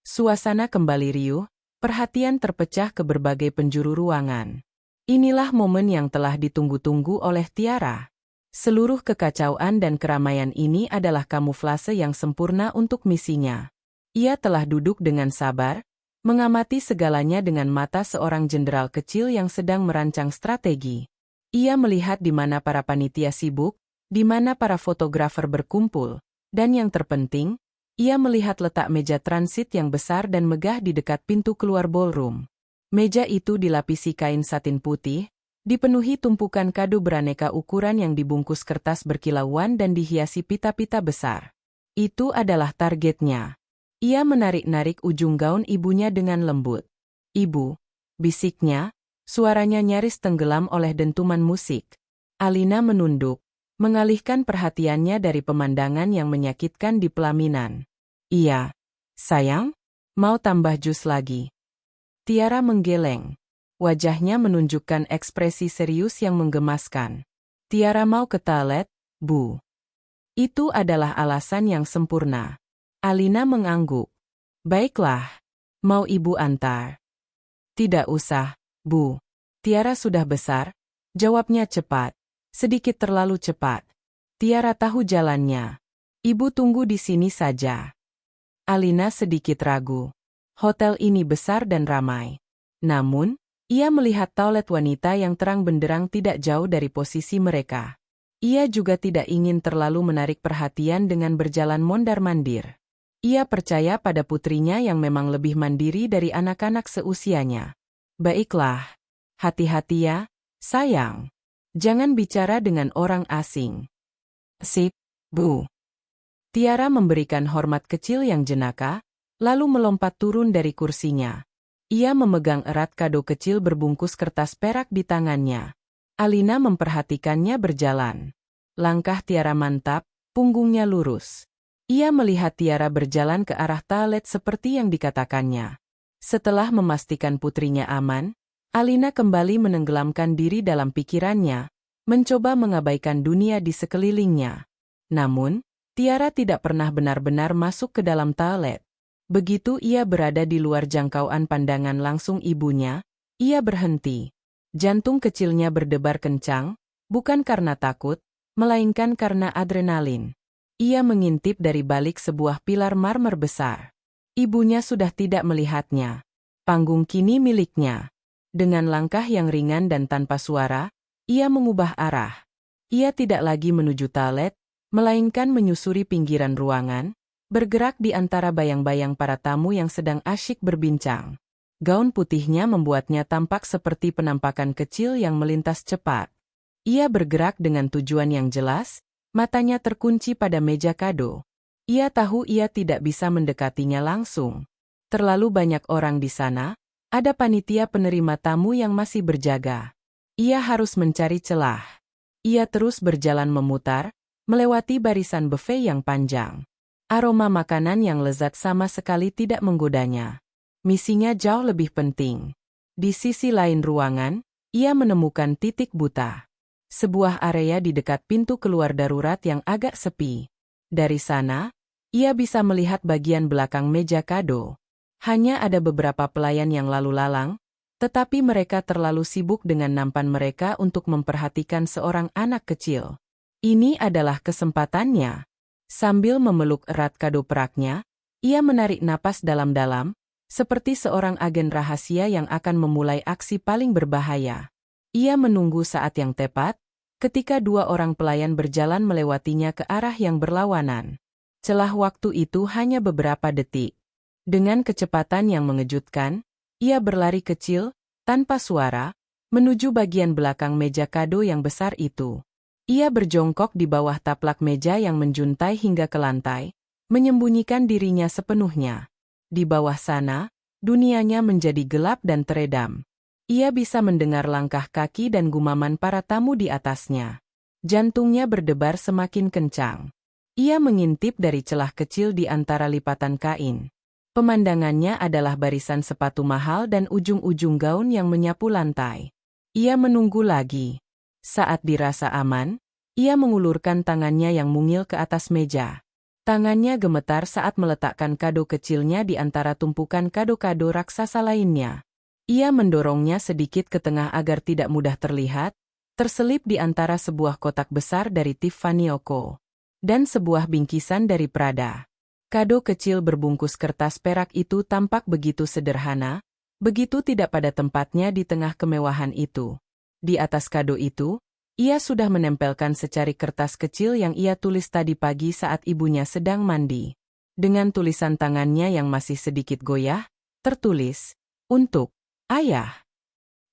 Suasana kembali riuh, perhatian terpecah ke berbagai penjuru ruangan. Inilah momen yang telah ditunggu-tunggu oleh Tiara. Seluruh kekacauan dan keramaian ini adalah kamuflase yang sempurna untuk misinya. Ia telah duduk dengan sabar, mengamati segalanya dengan mata seorang jenderal kecil yang sedang merancang strategi. Ia melihat di mana para panitia sibuk, di mana para fotografer berkumpul, dan yang terpenting, ia melihat letak meja transit yang besar dan megah di dekat pintu keluar ballroom. Meja itu dilapisi kain satin putih, dipenuhi tumpukan kado beraneka ukuran yang dibungkus kertas berkilauan dan dihiasi pita-pita besar. Itu adalah targetnya. Ia menarik-narik ujung gaun ibunya dengan lembut. "Ibu," bisiknya, suaranya nyaris tenggelam oleh dentuman musik. Alina menunduk. mengalihkan perhatiannya dari pemandangan yang menyakitkan di pelaminan. Iya, sayang, mau tambah jus lagi? Tiara menggeleng. Wajahnya menunjukkan ekspresi serius yang menggemaskan. Tiara mau ke toilet, Bu. Itu adalah alasan yang sempurna. Alina mengangguk. Baiklah, mau ibu antar? Tidak usah, Bu. Tiara sudah besar, jawabnya cepat. Sedikit terlalu cepat. Tiara tahu jalannya. Ibu tunggu di sini saja. Alina sedikit ragu. Hotel ini besar dan ramai. Namun, ia melihat toilet wanita yang terang benderang tidak jauh dari posisi mereka. Ia juga tidak ingin terlalu menarik perhatian dengan berjalan mondar-mandir. Ia percaya pada putrinya yang memang lebih mandiri dari anak-anak seusianya. Baiklah. Hati-hati ya, sayang. Jangan bicara dengan orang asing. Sip, Bu. Tiara memberikan hormat kecil yang jenaka, lalu melompat turun dari kursinya. Ia memegang erat kado kecil berbungkus kertas perak di tangannya. Alina memperhatikannya berjalan. Langkah Tiara mantap, punggungnya lurus. Ia melihat Tiara berjalan ke arah toilet seperti yang dikatakannya. Setelah memastikan putrinya aman, Alina kembali menenggelamkan diri dalam pikirannya, mencoba mengabaikan dunia di sekelilingnya. Namun, Tiara tidak pernah benar-benar masuk ke dalam toilet. Begitu ia berada di luar jangkauan pandangan langsung ibunya, ia berhenti. Jantung kecilnya berdebar kencang, bukan karena takut, melainkan karena adrenalin. Ia mengintip dari balik sebuah pilar marmer besar. Ibunya sudah tidak melihatnya. Panggung kini miliknya. Dengan langkah yang ringan dan tanpa suara, ia mengubah arah. Ia tidak lagi menuju toilet, melainkan menyusuri pinggiran ruangan, bergerak di antara bayang-bayang para tamu yang sedang asyik berbincang. Gaun putihnya membuatnya tampak seperti penampakan kecil yang melintas cepat. Ia bergerak dengan tujuan yang jelas, matanya terkunci pada meja kado. Ia tahu ia tidak bisa mendekatinya langsung. Terlalu banyak orang di sana. Ada panitia penerima tamu yang masih berjaga. Ia harus mencari celah. Ia terus berjalan memutar, melewati barisan buffet yang panjang. Aroma makanan yang lezat sama sekali tidak menggodanya. Misinya jauh lebih penting. Di sisi lain ruangan, ia menemukan titik buta. Sebuah area di dekat pintu keluar darurat yang agak sepi. Dari sana, ia bisa melihat bagian belakang meja kado. Hanya ada beberapa pelayan yang lalu lalang, tetapi mereka terlalu sibuk dengan nampan mereka untuk memperhatikan seorang anak kecil. Ini adalah kesempatannya. Sambil memeluk erat kado peraknya, ia menarik napas dalam-dalam, seperti seorang agen rahasia yang akan memulai aksi paling berbahaya. Ia menunggu saat yang tepat, ketika dua orang pelayan berjalan melewatinya ke arah yang berlawanan. Celah waktu itu hanya beberapa detik. Dengan kecepatan yang mengejutkan, ia berlari kecil, tanpa suara, menuju bagian belakang meja kado yang besar itu. Ia berjongkok di bawah taplak meja yang menjuntai hingga ke lantai, menyembunyikan dirinya sepenuhnya. Di bawah sana, dunianya menjadi gelap dan teredam. Ia bisa mendengar langkah kaki dan gumaman para tamu di atasnya. Jantungnya berdebar semakin kencang. Ia mengintip dari celah kecil di antara lipatan kain. Pemandangannya adalah barisan sepatu mahal dan ujung-ujung gaun yang menyapu lantai. Ia menunggu lagi. Saat dirasa aman, ia mengulurkan tangannya yang mungil ke atas meja. Tangannya gemetar saat meletakkan kado kecilnya di antara tumpukan kado-kado raksasa lainnya. Ia mendorongnya sedikit ke tengah agar tidak mudah terlihat, terselip di antara sebuah kotak besar dari Tiffany Co. dan sebuah bingkisan dari Prada. Kado kecil berbungkus kertas perak itu tampak begitu sederhana, begitu tidak pada tempatnya di tengah kemewahan itu. Di atas kado itu, ia sudah menempelkan secari kertas kecil yang ia tulis tadi pagi saat ibunya sedang mandi. Dengan tulisan tangannya yang masih sedikit goyah, tertulis, "Untuk Ayah."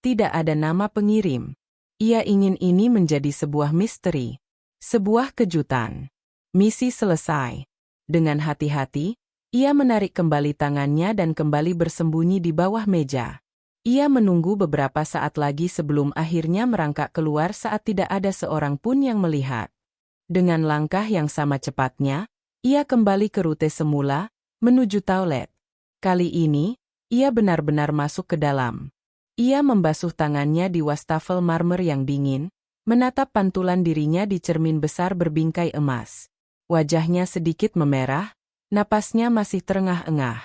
Tidak ada nama pengirim. Ia ingin ini menjadi sebuah misteri, sebuah kejutan. Misi selesai. Dengan hati-hati, ia menarik kembali tangannya dan kembali bersembunyi di bawah meja. Ia menunggu beberapa saat lagi sebelum akhirnya merangkak keluar saat tidak ada seorang pun yang melihat. Dengan langkah yang sama cepatnya, ia kembali ke rute semula, menuju toilet. Kali ini, ia benar-benar masuk ke dalam. Ia membasuh tangannya di wastafel marmer yang dingin, menatap pantulan dirinya di cermin besar berbingkai emas. Wajahnya sedikit memerah, napasnya masih terengah-engah.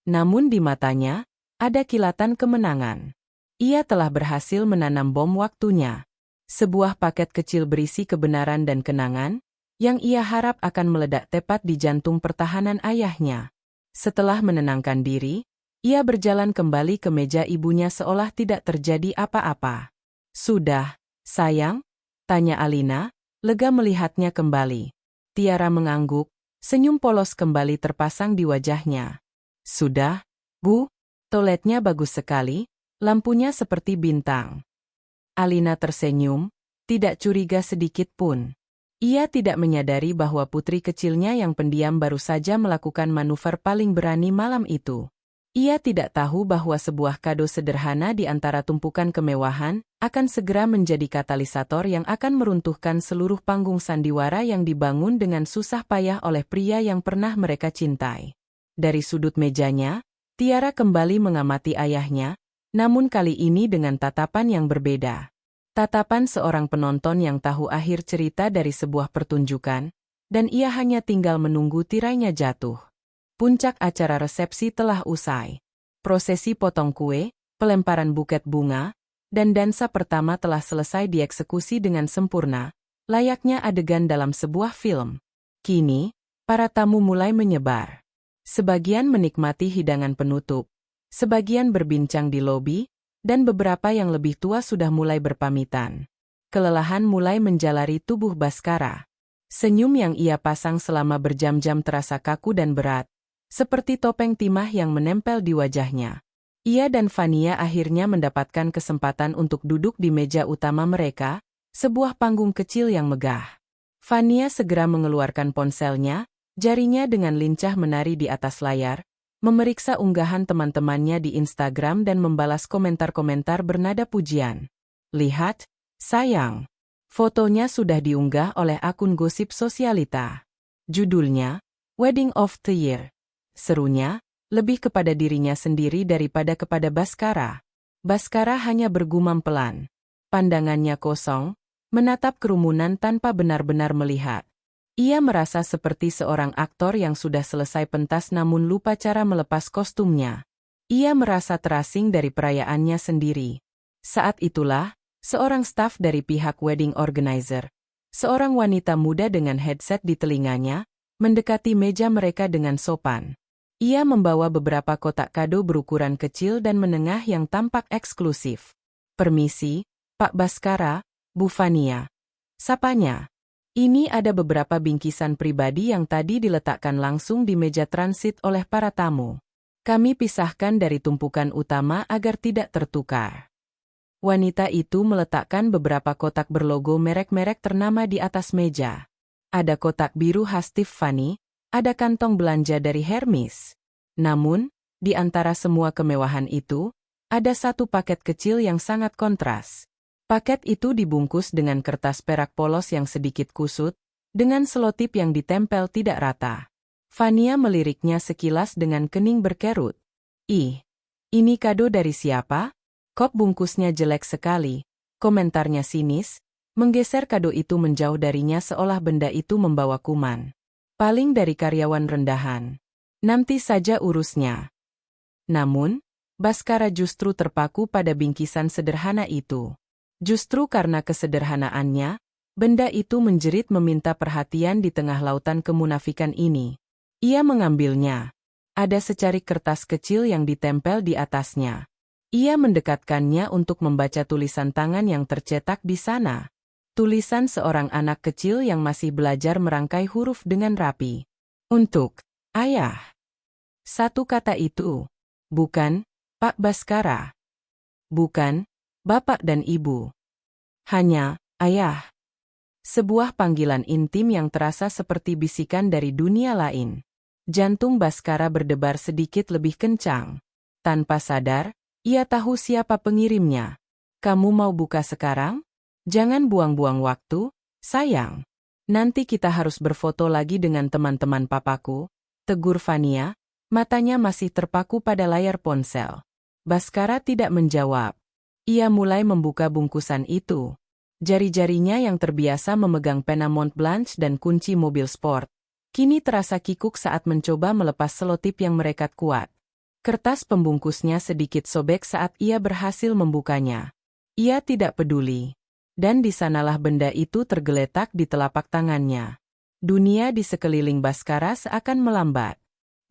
Namun di matanya, ada kilatan kemenangan. Ia telah berhasil menanam bom waktunya. Sebuah paket kecil berisi kebenaran dan kenangan, yang ia harap akan meledak tepat di jantung pertahanan ayahnya. Setelah menenangkan diri, ia berjalan kembali ke meja ibunya seolah tidak terjadi apa-apa. "Sudah, sayang?" tanya Alina, lega melihatnya kembali. Tiara mengangguk, senyum polos kembali terpasang di wajahnya. "Sudah, Bu, toiletnya bagus sekali, lampunya seperti bintang." Alina tersenyum, tidak curiga sedikit pun. Ia tidak menyadari bahwa putri kecilnya yang pendiam baru saja melakukan manuver paling berani malam itu. Ia tidak tahu bahwa sebuah kado sederhana di antara tumpukan kemewahan akan segera menjadi katalisator yang akan meruntuhkan seluruh panggung sandiwara yang dibangun dengan susah payah oleh pria yang pernah mereka cintai. Dari sudut mejanya, Tiara kembali mengamati ayahnya, namun kali ini dengan tatapan yang berbeda. Tatapan seorang penonton yang tahu akhir cerita dari sebuah pertunjukan, dan ia hanya tinggal menunggu tirainya jatuh. Puncak acara resepsi telah usai. Prosesi potong kue, pelemparan buket bunga, dan dansa pertama telah selesai dieksekusi dengan sempurna, layaknya adegan dalam sebuah film. Kini, para tamu mulai menyebar. Sebagian menikmati hidangan penutup, sebagian berbincang di lobi, dan beberapa yang lebih tua sudah mulai berpamitan. Kelelahan mulai menjalari tubuh Baskara. Senyum yang ia pasang selama berjam-jam terasa kaku dan berat, seperti topeng timah yang menempel di wajahnya. Ia dan Fania akhirnya mendapatkan kesempatan untuk duduk di meja utama mereka, sebuah panggung kecil yang megah. Fania segera mengeluarkan ponselnya, jarinya dengan lincah menari di atas layar, memeriksa unggahan teman-temannya di Instagram dan membalas komentar-komentar bernada pujian. "Lihat, sayang. Fotonya sudah diunggah oleh akun gosip sosialita. Judulnya, Wedding of the Year." Serunya, lebih kepada dirinya sendiri daripada kepada Baskara. Baskara hanya bergumam pelan. Pandangannya kosong, menatap kerumunan tanpa benar-benar melihat. Ia merasa seperti seorang aktor yang sudah selesai pentas namun lupa cara melepas kostumnya. Ia merasa terasing dari perayaannya sendiri. Saat itulah, seorang staf dari pihak wedding organizer, seorang wanita muda dengan headset di telinganya, mendekati meja mereka dengan sopan. Ia membawa beberapa kotak kado berukuran kecil dan menengah yang tampak eksklusif. "Permisi, Pak Baskara, Bu Fania," sapanya. "Ini ada beberapa bingkisan pribadi yang tadi diletakkan langsung di meja transit oleh para tamu. Kami pisahkan dari tumpukan utama agar tidak tertukar." Wanita itu meletakkan beberapa kotak berlogo merek-merek ternama di atas meja. Ada kotak biru khas Tiffany, ada kantong belanja dari Hermes. Namun, di antara semua kemewahan itu, ada satu paket kecil yang sangat kontras. Paket itu dibungkus dengan kertas perak polos yang sedikit kusut, dengan selotip yang ditempel tidak rata. Fania meliriknya sekilas dengan kening berkerut. "Ih, ini kado dari siapa? Kok bungkusnya jelek sekali?" komentarnya sinis, menggeser kado itu menjauh darinya seolah benda itu membawa kuman. "Paling dari karyawan rendahan. Nanti saja urusnya." Namun, Baskara justru terpaku pada bingkisan sederhana itu. Justru karena kesederhanaannya, benda itu menjerit meminta perhatian di tengah lautan kemunafikan ini. Ia mengambilnya. Ada secarik kertas kecil yang ditempel di atasnya. Ia mendekatkannya untuk membaca tulisan tangan yang tercetak di sana. Tulisan seorang anak kecil yang masih belajar merangkai huruf dengan rapi. "Untuk ayah." Satu kata itu. Bukan, Pak Baskara. Bukan, Bapak dan Ibu. Hanya, ayah. Sebuah panggilan intim yang terasa seperti bisikan dari dunia lain. Jantung Baskara berdebar sedikit lebih kencang. Tanpa sadar, ia tahu siapa pengirimnya. "Kamu mau buka sekarang? Jangan buang-buang waktu, sayang." Nanti kita harus berfoto lagi dengan teman-teman papaku, tegur Fania, matanya masih terpaku pada layar ponsel. Baskara tidak menjawab. Ia mulai membuka bungkusan itu. Jari-jarinya yang terbiasa memegang pena Montblanc dan kunci mobil sport, kini terasa kikuk saat mencoba melepas selotip yang merekat kuat. Kertas pembungkusnya sedikit sobek saat ia berhasil membukanya. Ia tidak peduli. Dan di sanalah benda itu tergeletak di telapak tangannya. Dunia di sekeliling Baskara seakan melambat.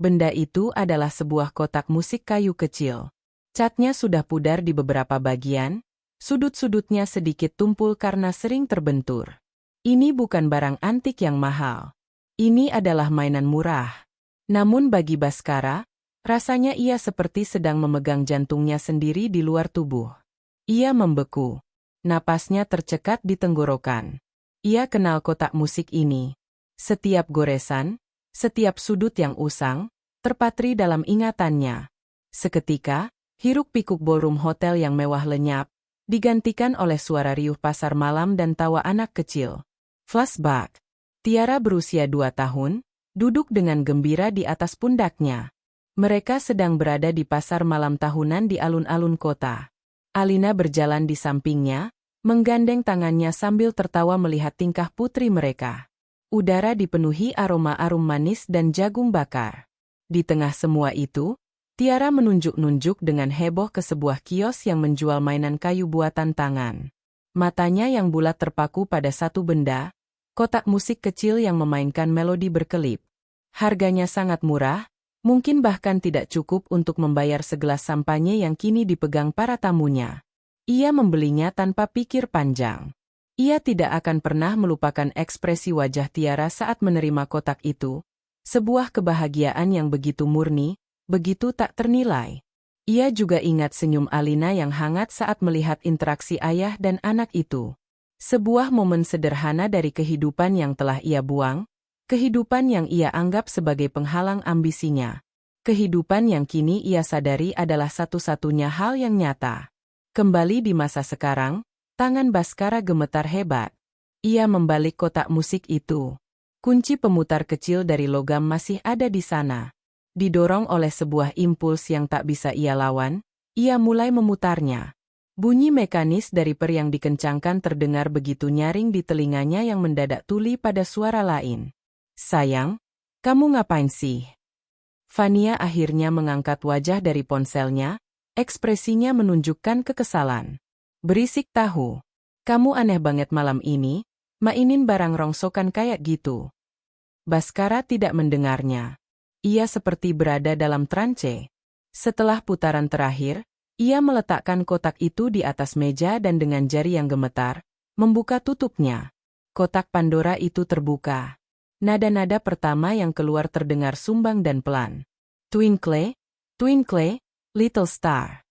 Benda itu adalah sebuah kotak musik kayu kecil. Catnya sudah pudar di beberapa bagian, sudut-sudutnya sedikit tumpul karena sering terbentur. Ini bukan barang antik yang mahal. Ini adalah mainan murah. Namun bagi Baskara, rasanya ia seperti sedang memegang jantungnya sendiri di luar tubuh. Ia membeku. Napasnya tercekat di tenggorokan. Ia kenal kotak musik ini. Setiap goresan, setiap sudut yang usang, terpatri dalam ingatannya. Seketika, hiruk-pikuk ballroom hotel yang mewah lenyap, digantikan oleh suara riuh pasar malam dan tawa anak kecil. Flashback. Tiara berusia 2 tahun, duduk dengan gembira di atas pundaknya. Mereka sedang berada di pasar malam tahunan di alun-alun kota. Alina berjalan di sampingnya, menggandeng tangannya sambil tertawa melihat tingkah putri mereka. Udara dipenuhi aroma-arum manis dan jagung bakar. Di tengah semua itu, Tiara menunjuk-nunjuk dengan heboh ke sebuah kios yang menjual mainan kayu buatan tangan. Matanya yang bulat terpaku pada satu benda, kotak musik kecil yang memainkan melodi berkelip. Harganya sangat murah, mungkin bahkan tidak cukup untuk membayar segelas sampanye yang kini dipegang para tamunya. Ia membelinya tanpa pikir panjang. Ia tidak akan pernah melupakan ekspresi wajah Tiara saat menerima kotak itu. Sebuah kebahagiaan yang begitu murni, begitu tak ternilai. Ia juga ingat senyum Alina yang hangat saat melihat interaksi ayah dan anak itu. Sebuah momen sederhana dari kehidupan yang telah ia buang, kehidupan yang ia anggap sebagai penghalang ambisinya. Kehidupan yang kini ia sadari adalah satu-satunya hal yang nyata. Kembali di masa sekarang, tangan Baskara gemetar hebat. Ia membalik kotak musik itu. Kunci pemutar kecil dari logam masih ada di sana. Didorong oleh sebuah impuls yang tak bisa ia lawan, ia mulai memutarnya. Bunyi mekanis dari per yang dikencangkan terdengar begitu nyaring di telinganya yang mendadak tuli pada suara lain. Sayang, kamu ngapain sih? Fania akhirnya mengangkat wajah dari ponselnya, ekspresinya menunjukkan kekesalan. Berisik tahu. Kamu aneh banget malam ini, mainin barang rongsokan kayak gitu. Baskara tidak mendengarnya. Ia seperti berada dalam trance. Setelah putaran terakhir, ia meletakkan kotak itu di atas meja dan dengan jari yang gemetar, membuka tutupnya. Kotak Pandora itu terbuka. Nada-nada pertama yang keluar terdengar sumbang dan pelan. Twinkle, twinkle, little star.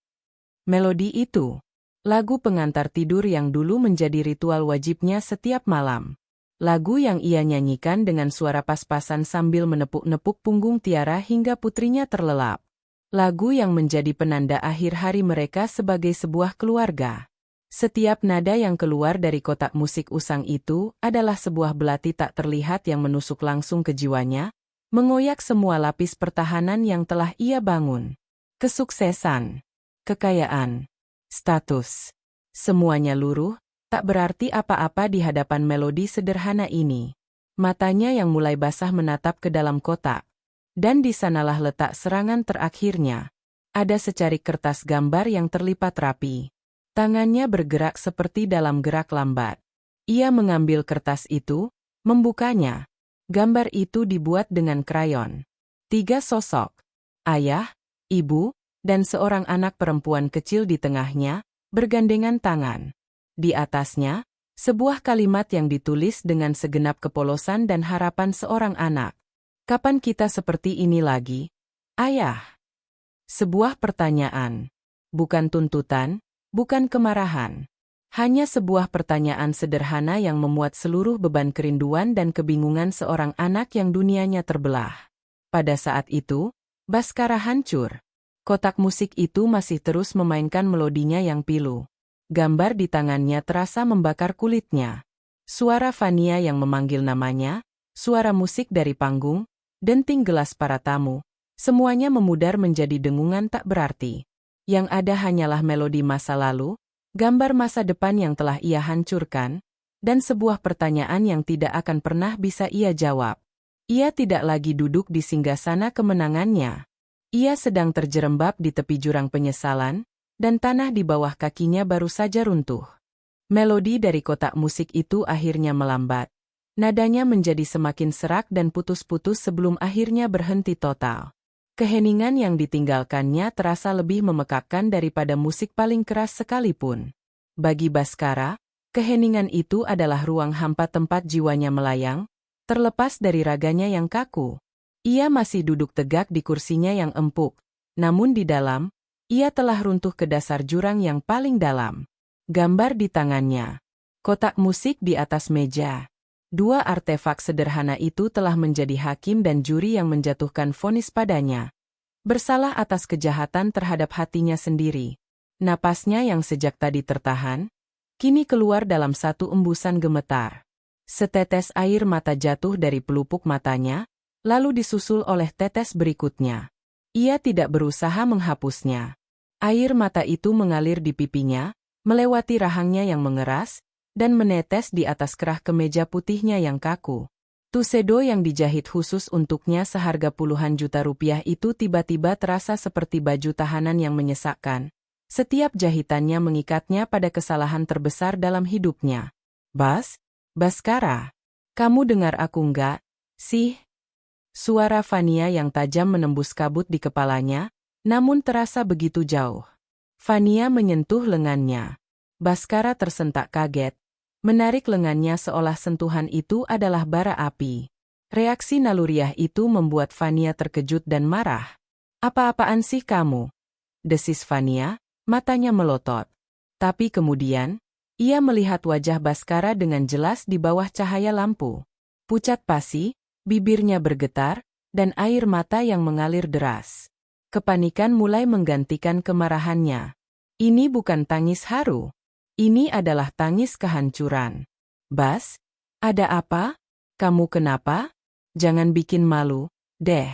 Melodi itu, lagu pengantar tidur yang dulu menjadi ritual wajibnya setiap malam. Lagu yang ia nyanyikan dengan suara pas-pasan sambil menepuk-nepuk punggung Tiara hingga putrinya terlelap. Lagu yang menjadi penanda akhir hari mereka sebagai sebuah keluarga. Setiap nada yang keluar dari kotak musik usang itu adalah sebuah belati tak terlihat yang menusuk langsung ke jiwanya, mengoyak semua lapis pertahanan yang telah ia bangun. Kesuksesan, kekayaan, status, semuanya luruh, tak berarti apa-apa di hadapan melodi sederhana ini. Matanya yang mulai basah menatap ke dalam kotak. Dan di sanalah letak serangan terakhirnya. Ada secarik kertas gambar yang terlipat rapi. Tangannya bergerak seperti dalam gerak lambat. Ia mengambil kertas itu, membukanya. Gambar itu dibuat dengan krayon. 3 sosok. Ayah, ibu, dan seorang anak perempuan kecil di tengahnya, bergandengan tangan. Di atasnya, sebuah kalimat yang ditulis dengan segenap kepolosan dan harapan seorang anak. Kapan kita seperti ini lagi, Ayah? Sebuah pertanyaan. Bukan tuntutan, bukan kemarahan. Hanya sebuah pertanyaan sederhana yang memuat seluruh beban kerinduan dan kebingungan seorang anak yang dunianya terbelah. Pada saat itu, Baskara hancur. Kotak musik itu masih terus memainkan melodinya yang pilu. Gambar di tangannya terasa membakar kulitnya. Suara Fania yang memanggil namanya, suara musik dari panggung, denting gelas para tamu, semuanya memudar menjadi dengungan tak berarti. Yang ada hanyalah melodi masa lalu, gambar masa depan yang telah ia hancurkan, dan sebuah pertanyaan yang tidak akan pernah bisa ia jawab. Ia tidak lagi duduk di singgasana kemenangannya. Ia sedang terjerembab di tepi jurang penyesalan, dan tanah di bawah kakinya baru saja runtuh. Melodi dari kotak musik itu akhirnya melambat. Nadanya menjadi semakin serak dan putus-putus sebelum akhirnya berhenti total. Keheningan yang ditinggalkannya terasa lebih memekakkan daripada musik paling keras sekalipun. Bagi Baskara, keheningan itu adalah ruang hampa tempat jiwanya melayang, terlepas dari raganya yang kaku. Ia masih duduk tegak di kursinya yang empuk, namun di dalam, ia telah runtuh ke dasar jurang yang paling dalam. Gambar di tangannya. Kotak musik di atas meja. Dua artefak sederhana itu telah menjadi hakim dan juri yang menjatuhkan vonis padanya. Bersalah atas kejahatan terhadap hatinya sendiri. Napasnya yang sejak tadi tertahan, kini keluar dalam satu embusan gemetar. Setetes air mata jatuh dari pelupuk matanya, lalu disusul oleh tetes berikutnya. Ia tidak berusaha menghapusnya. Air mata itu mengalir di pipinya, melewati rahangnya yang mengeras, dan menetes di atas kerah kemeja putihnya yang kaku. Tuxedo yang dijahit khusus untuknya seharga puluhan juta rupiah itu tiba-tiba terasa seperti baju tahanan yang menyesakkan. Setiap jahitannya mengikatnya pada kesalahan terbesar dalam hidupnya. Baskara, kamu dengar aku enggak, sih? Suara Fania yang tajam menembus kabut di kepalanya, namun terasa begitu jauh. Fania menyentuh lengannya. Baskara tersentak kaget. Menarik lengannya seolah sentuhan itu adalah bara api. Reaksi naluriah itu membuat Fania terkejut dan marah. Apa-apaan sih kamu? Desis Fania, matanya melotot. Tapi kemudian, ia melihat wajah Baskara dengan jelas di bawah cahaya lampu. Pucat pasi, bibirnya bergetar, dan air mata yang mengalir deras. Kepanikan mulai menggantikan kemarahannya. Ini bukan tangis haru. Ini adalah tangis kehancuran. Bas, ada apa? Kamu kenapa? Jangan bikin malu, deh.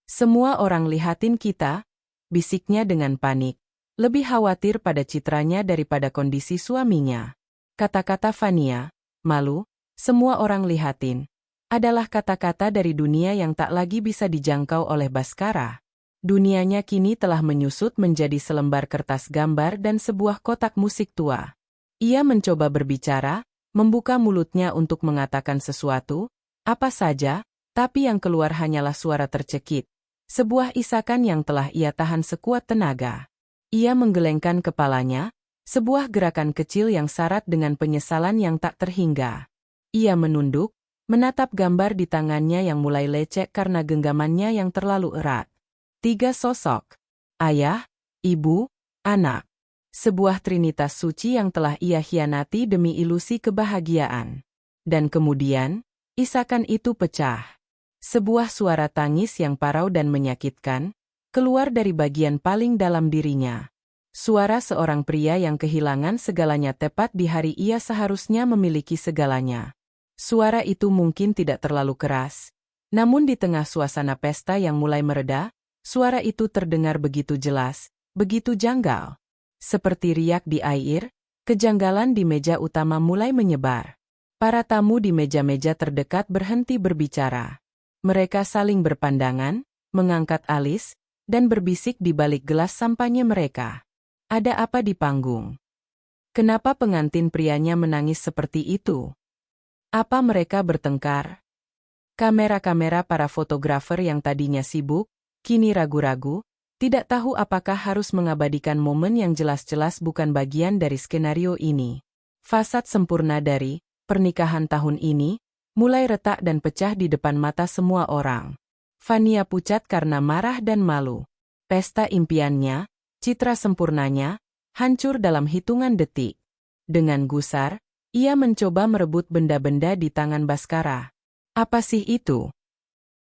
Semua orang lihatin kita, bisiknya dengan panik. Lebih khawatir pada citranya daripada kondisi suaminya. Kata-kata Fania, malu, semua orang lihatin, adalah kata-kata dari dunia yang tak lagi bisa dijangkau oleh Baskara. Dunianya kini telah menyusut menjadi selembar kertas gambar dan sebuah kotak musik tua. Ia mencoba berbicara, membuka mulutnya untuk mengatakan sesuatu, apa saja, tapi yang keluar hanyalah suara tercekit. Sebuah isakan yang telah ia tahan sekuat tenaga. Ia menggelengkan kepalanya, sebuah gerakan kecil yang syarat dengan penyesalan yang tak terhingga. Ia menunduk, menatap gambar di tangannya yang mulai lecek karena genggamannya yang terlalu erat. 3 sosok. Ayah, ibu, anak. Sebuah trinitas suci yang telah ia hianati demi ilusi kebahagiaan. Dan kemudian, isakan itu pecah. Sebuah suara tangis yang parau dan menyakitkan, keluar dari bagian paling dalam dirinya. Suara seorang pria yang kehilangan segalanya tepat di hari ia seharusnya memiliki segalanya. Suara itu mungkin tidak terlalu keras. Namun di tengah suasana pesta yang mulai mereda, suara itu terdengar begitu jelas, begitu janggal. Seperti riak di air, kejanggalan di meja utama mulai menyebar. Para tamu di meja-meja terdekat berhenti berbicara. Mereka saling berpandangan, mengangkat alis, dan berbisik di balik gelas sampahnya mereka. Ada apa di panggung? Kenapa pengantin prianya menangis seperti itu? Apa mereka bertengkar? Kamera-kamera para fotografer yang tadinya sibuk, kini ragu-ragu, tidak tahu apakah harus mengabadikan momen yang jelas-jelas bukan bagian dari skenario ini. Fasad sempurna dari pernikahan tahun ini mulai retak dan pecah di depan mata semua orang. Fania pucat karena marah dan malu. Pesta impiannya, citra sempurnanya, hancur dalam hitungan detik. Dengan gusar, ia mencoba merebut benda-benda di tangan Baskara. Apa sih itu?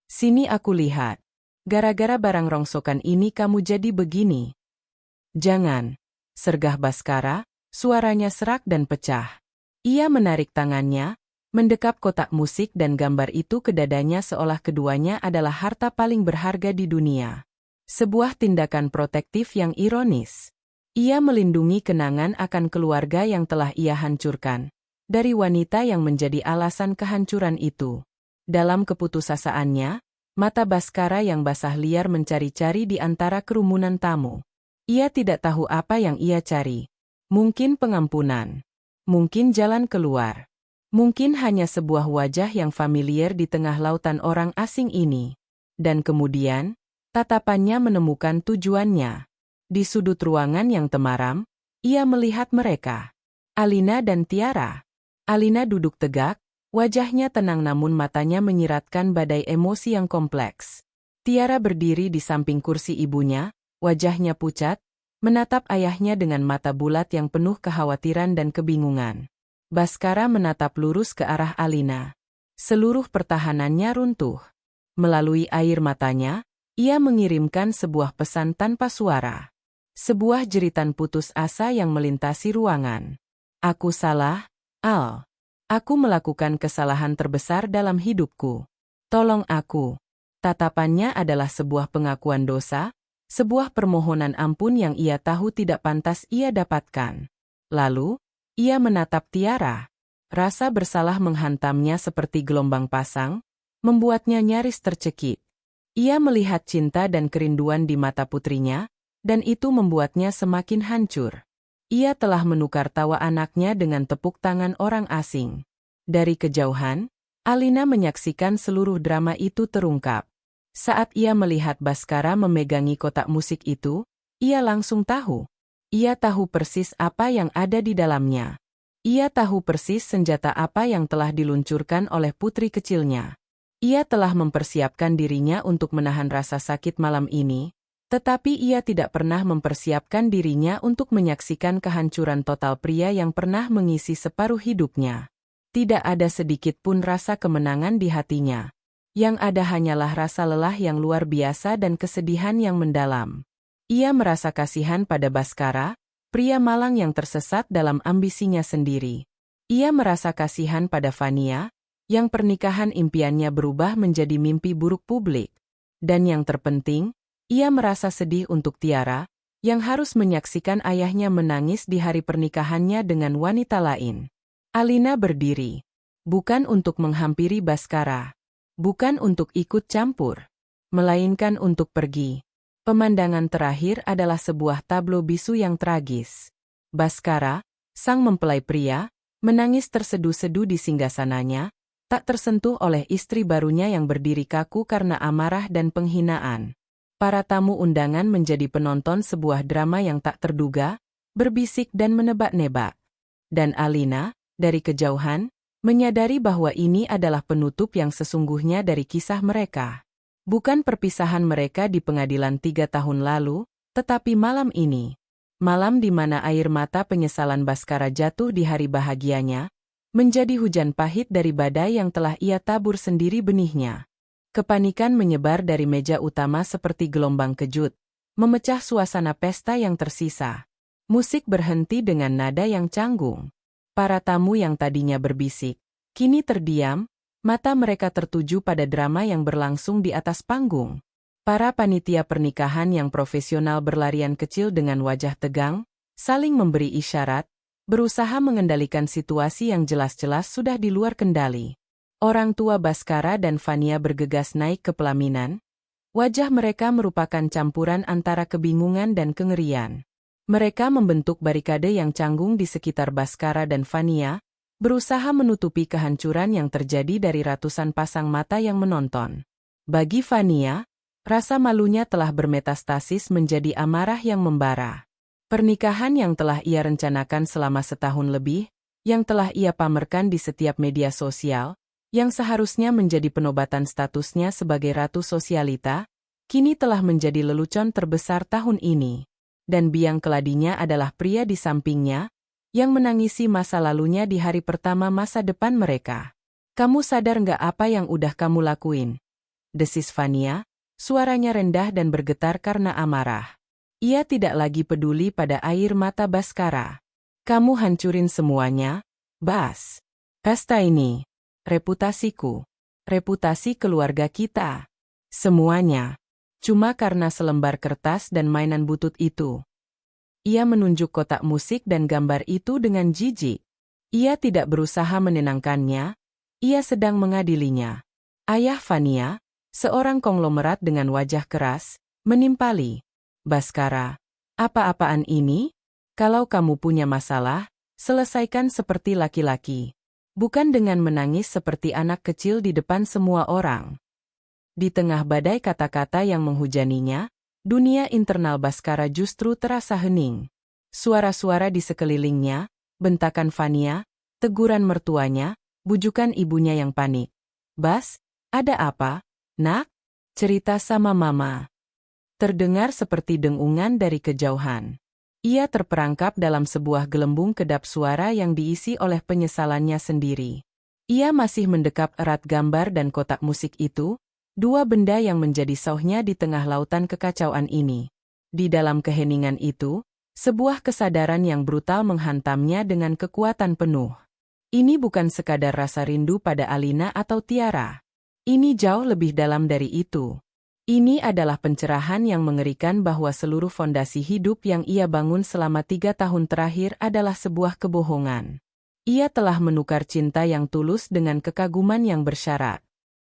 Sini aku lihat. Gara-gara barang rongsokan ini kamu jadi begini. Jangan, sergah Baskara, suaranya serak dan pecah. Ia menarik tangannya, Mendekap kotak musik dan gambar itu ke dadanya seolah keduanya adalah harta paling berharga di dunia. Sebuah tindakan protektif yang ironis. Ia melindungi kenangan akan keluarga yang telah ia hancurkan, dari wanita yang menjadi alasan kehancuran itu. Dalam keputusasaannya, mata Baskara yang basah liar mencari-cari di antara kerumunan tamu. Ia tidak tahu apa yang ia cari. Mungkin pengampunan. Mungkin jalan keluar. Mungkin hanya sebuah wajah yang familiar di tengah lautan orang asing ini. Dan kemudian, tatapannya menemukan tujuannya. Di sudut ruangan yang temaram, ia melihat mereka. Alina dan Tiara. Alina duduk tegak, wajahnya tenang namun matanya menyiratkan badai emosi yang kompleks. Tiara berdiri di samping kursi ibunya, wajahnya pucat, menatap ayahnya dengan mata bulat yang penuh kekhawatiran dan kebingungan. Baskara menatap lurus ke arah Alina. Seluruh pertahanannya runtuh. Melalui air matanya, ia mengirimkan sebuah pesan tanpa suara. Sebuah jeritan putus asa yang melintasi ruangan. Aku salah, Al. Aku melakukan kesalahan terbesar dalam hidupku. Tolong aku. Tatapannya adalah sebuah pengakuan dosa, sebuah permohonan ampun yang ia tahu tidak pantas ia dapatkan. Lalu, ia menatap Tiara. Rasa bersalah menghantamnya seperti gelombang pasang, membuatnya nyaris tercekik. Ia melihat cinta dan kerinduan di mata putrinya, dan itu membuatnya semakin hancur. Ia telah menukar tawa anaknya dengan tepuk tangan orang asing. Dari kejauhan, Alina menyaksikan seluruh drama itu terungkap. Saat ia melihat Baskara memegangi kotak musik itu, ia langsung tahu. Ia tahu persis apa yang ada di dalamnya. Ia tahu persis senjata apa yang telah diluncurkan oleh putri kecilnya. Ia telah mempersiapkan dirinya untuk menahan rasa sakit malam ini, tetapi ia tidak pernah mempersiapkan dirinya untuk menyaksikan kehancuran total pria yang pernah mengisi separuh hidupnya. Tidak ada sedikit pun rasa kemenangan di hatinya. Yang ada hanyalah rasa lelah yang luar biasa dan kesedihan yang mendalam. Ia merasa kasihan pada Baskara, pria malang yang tersesat dalam ambisinya sendiri. Ia merasa kasihan pada Fania, yang pernikahan impiannya berubah menjadi mimpi buruk publik. Dan yang terpenting, ia merasa sedih untuk Tiara, yang harus menyaksikan ayahnya menangis di hari pernikahannya dengan wanita lain. Alina berdiri. Bukan untuk menghampiri Baskara. Bukan untuk ikut campur. Melainkan untuk pergi. Pemandangan terakhir adalah sebuah tablo bisu yang tragis. Baskara, sang mempelai pria, menangis terseduh-seduh di singgasananya, tak tersentuh oleh istri barunya yang berdiri kaku karena amarah dan penghinaan. Para tamu undangan menjadi penonton sebuah drama yang tak terduga, berbisik dan menebak-nebak. Dan Alina, dari kejauhan, menyadari bahwa ini adalah penutup yang sesungguhnya dari kisah mereka. Bukan perpisahan mereka di pengadilan 3 tahun lalu, tetapi malam ini. Malam di mana air mata penyesalan Baskara jatuh di hari bahagianya, menjadi hujan pahit dari badai yang telah ia tabur sendiri benihnya. Kepanikan menyebar dari meja utama seperti gelombang kejut, memecah suasana pesta yang tersisa. Musik berhenti dengan nada yang canggung. Para tamu yang tadinya berbisik, kini terdiam. Mata mereka tertuju pada drama yang berlangsung di atas panggung. Para panitia pernikahan yang profesional berlarian kecil dengan wajah tegang, saling memberi isyarat, berusaha mengendalikan situasi yang jelas-jelas sudah di luar kendali. Orang tua Baskara dan Fania bergegas naik ke pelaminan. Wajah mereka merupakan campuran antara kebingungan dan kengerian. Mereka membentuk barikade yang canggung di sekitar Baskara dan Fania, berusaha menutupi kehancuran yang terjadi dari ratusan pasang mata yang menonton. Bagi Fania, rasa malunya telah bermetastasis menjadi amarah yang membara. Pernikahan yang telah ia rencanakan selama setahun lebih, yang telah ia pamerkan di setiap media sosial, yang seharusnya menjadi penobatan statusnya sebagai ratu sosialita, kini telah menjadi lelucon terbesar tahun ini. Dan biang keladinya adalah pria di sampingnya, yang menangisi masa lalunya di hari pertama masa depan mereka. Kamu sadar nggak apa yang udah kamu lakuin? Desis Fania, suaranya rendah dan bergetar karena amarah. Ia tidak lagi peduli pada air mata Baskara. Kamu hancurin semuanya, Bas. Pesta ini, reputasiku, reputasi keluarga kita. Semuanya. Cuma karena selembar kertas dan mainan butut itu. Ia menunjuk kotak musik dan gambar itu dengan jijik. Ia tidak berusaha menenangkannya, ia sedang mengadilinya. Ayah Fania, seorang konglomerat dengan wajah keras, menimpali. Baskara, apa-apaan ini? Kalau kamu punya masalah, selesaikan seperti laki-laki. Bukan dengan menangis seperti anak kecil di depan semua orang. Di tengah badai kata-kata yang menghujaninya, dunia internal Baskara justru terasa hening. Suara-suara di sekelilingnya, bentakan Fania, teguran mertuanya, bujukan ibunya yang panik. Bas, ada apa, nak? Cerita sama mama. Terdengar seperti dengungan dari kejauhan. Ia terperangkap dalam sebuah gelembung kedap suara yang diisi oleh penyesalannya sendiri. Ia masih mendekap erat gambar dan kotak musik itu, dua benda yang menjadi sauhnya di tengah lautan kekacauan ini. Di dalam keheningan itu, sebuah kesadaran yang brutal menghantamnya dengan kekuatan penuh. Ini bukan sekadar rasa rindu pada Alina atau Tiara. Ini jauh lebih dalam dari itu. Ini adalah pencerahan yang mengerikan bahwa seluruh fondasi hidup yang ia bangun selama 3 tahun terakhir adalah sebuah kebohongan. Ia telah menukar cinta yang tulus dengan kekaguman yang bersyarat.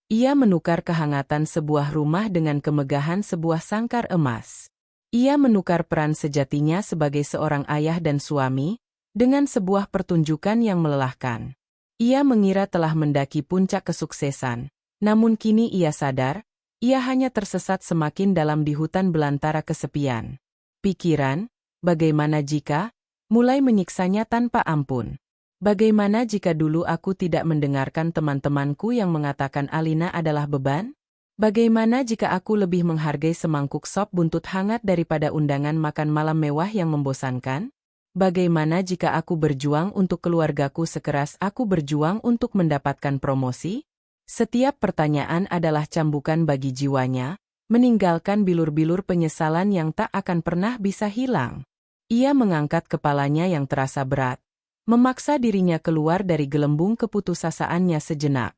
Ia menukar kehangatan sebuah rumah dengan kemegahan sebuah sangkar emas. Ia menukar peran sejatinya sebagai seorang ayah dan suami, dengan sebuah pertunjukan yang melelahkan. Ia mengira telah mendaki puncak kesuksesan, namun kini ia sadar, ia hanya tersesat semakin dalam di hutan belantara kesepian. Pikiran, bagaimana jika, mulai menyiksanya tanpa ampun. Bagaimana jika dulu aku tidak mendengarkan teman-temanku yang mengatakan Alina adalah beban? Bagaimana jika aku lebih menghargai semangkuk sop buntut hangat daripada undangan makan malam mewah yang membosankan? Bagaimana jika aku berjuang untuk keluargaku sekeras aku berjuang untuk mendapatkan promosi? Setiap pertanyaan adalah cambukan bagi jiwanya, meninggalkan bilur-bilur penyesalan yang tak akan pernah bisa hilang. Ia mengangkat kepalanya yang terasa berat. Memaksa dirinya keluar dari gelembung keputusasaannya sejenak.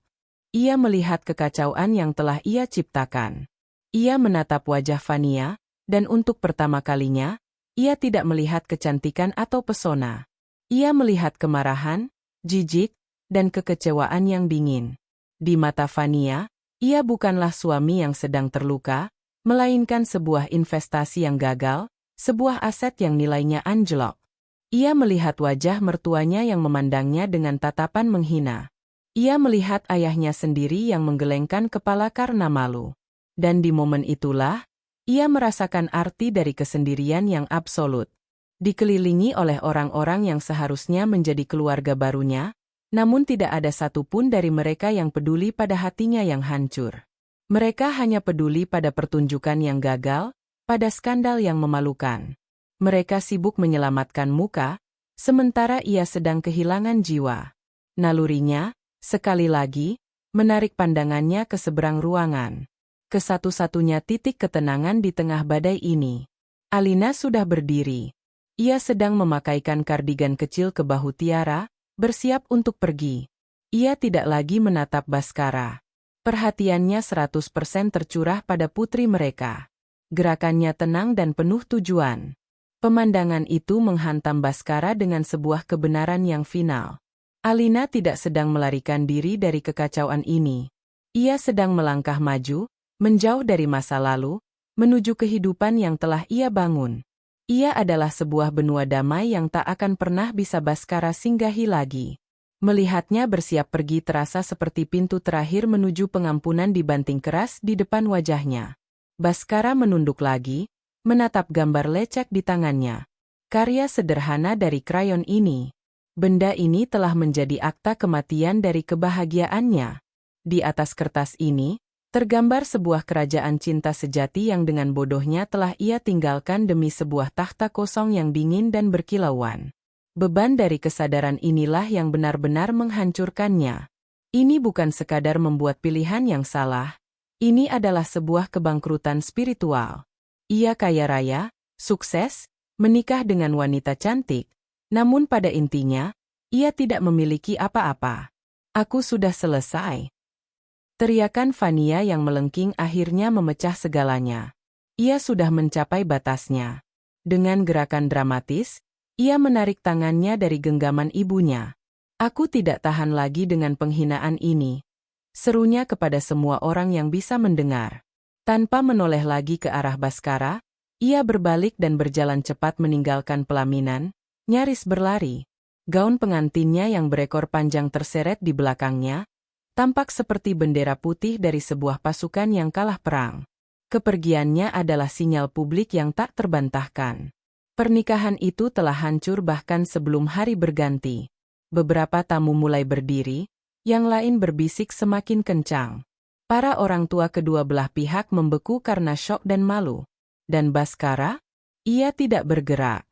Ia melihat kekacauan yang telah ia ciptakan. Ia menatap wajah Fania, dan untuk pertama kalinya, ia tidak melihat kecantikan atau pesona. Ia melihat kemarahan, jijik, dan kekecewaan yang dingin. Di mata Fania, ia bukanlah suami yang sedang terluka, melainkan sebuah investasi yang gagal, sebuah aset yang nilainya anjlok. Ia melihat wajah mertuanya yang memandangnya dengan tatapan menghina. Ia melihat ayahnya sendiri yang menggelengkan kepala karena malu. Dan di momen itulah, ia merasakan arti dari kesendirian yang absolut. Dikelilingi oleh orang-orang yang seharusnya menjadi keluarga barunya, namun tidak ada satupun dari mereka yang peduli pada hatinya yang hancur. Mereka hanya peduli pada pertunjukan yang gagal, pada skandal yang memalukan. Mereka sibuk menyelamatkan muka, sementara ia sedang kehilangan jiwa. Nalurinya, sekali lagi, menarik pandangannya ke seberang ruangan. Ke satu-satunya titik ketenangan di tengah badai ini. Alina sudah berdiri. Ia sedang memakaikan kardigan kecil ke bahu Tiara, bersiap untuk pergi. Ia tidak lagi menatap Baskara. Perhatiannya 100% tercurah pada putri mereka. Gerakannya tenang dan penuh tujuan. Pemandangan itu menghantam Baskara dengan sebuah kebenaran yang final. Alina tidak sedang melarikan diri dari kekacauan ini. Ia sedang melangkah maju, menjauh dari masa lalu, menuju kehidupan yang telah ia bangun. Ia adalah sebuah benua damai yang tak akan pernah bisa Baskara singgahi lagi. Melihatnya bersiap pergi terasa seperti pintu terakhir menuju pengampunan dibanting keras di depan wajahnya. Baskara menunduk lagi, menatap gambar lecek di tangannya. Karya sederhana dari krayon ini. Benda ini telah menjadi akta kematian dari kebahagiaannya. Di atas kertas ini, tergambar sebuah kerajaan cinta sejati yang dengan bodohnya telah ia tinggalkan demi sebuah takhta kosong yang dingin dan berkilauan. Beban dari kesadaran inilah yang benar-benar menghancurkannya. Ini bukan sekadar membuat pilihan yang salah. Ini adalah sebuah kebangkrutan spiritual. Ia kaya raya, sukses, menikah dengan wanita cantik, namun pada intinya, ia tidak memiliki apa-apa. Aku sudah selesai. Teriakan Vania yang melengking akhirnya memecah segalanya. Ia sudah mencapai batasnya. Dengan gerakan dramatis, ia menarik tangannya dari genggaman ibunya. Aku tidak tahan lagi dengan penghinaan ini. Serunya kepada semua orang yang bisa mendengar. Tanpa menoleh lagi ke arah Baskara, ia berbalik dan berjalan cepat meninggalkan pelaminan, nyaris berlari. Gaun pengantinnya yang berekor panjang terseret di belakangnya, tampak seperti bendera putih dari sebuah pasukan yang kalah perang. Kepergiannya adalah sinyal publik yang tak terbantahkan. Pernikahan itu telah hancur bahkan sebelum hari berganti. Beberapa tamu mulai berdiri, yang lain berbisik semakin kencang. Para orang tua kedua belah pihak membeku karena syok dan malu. Dan Baskara? Ia tidak bergerak.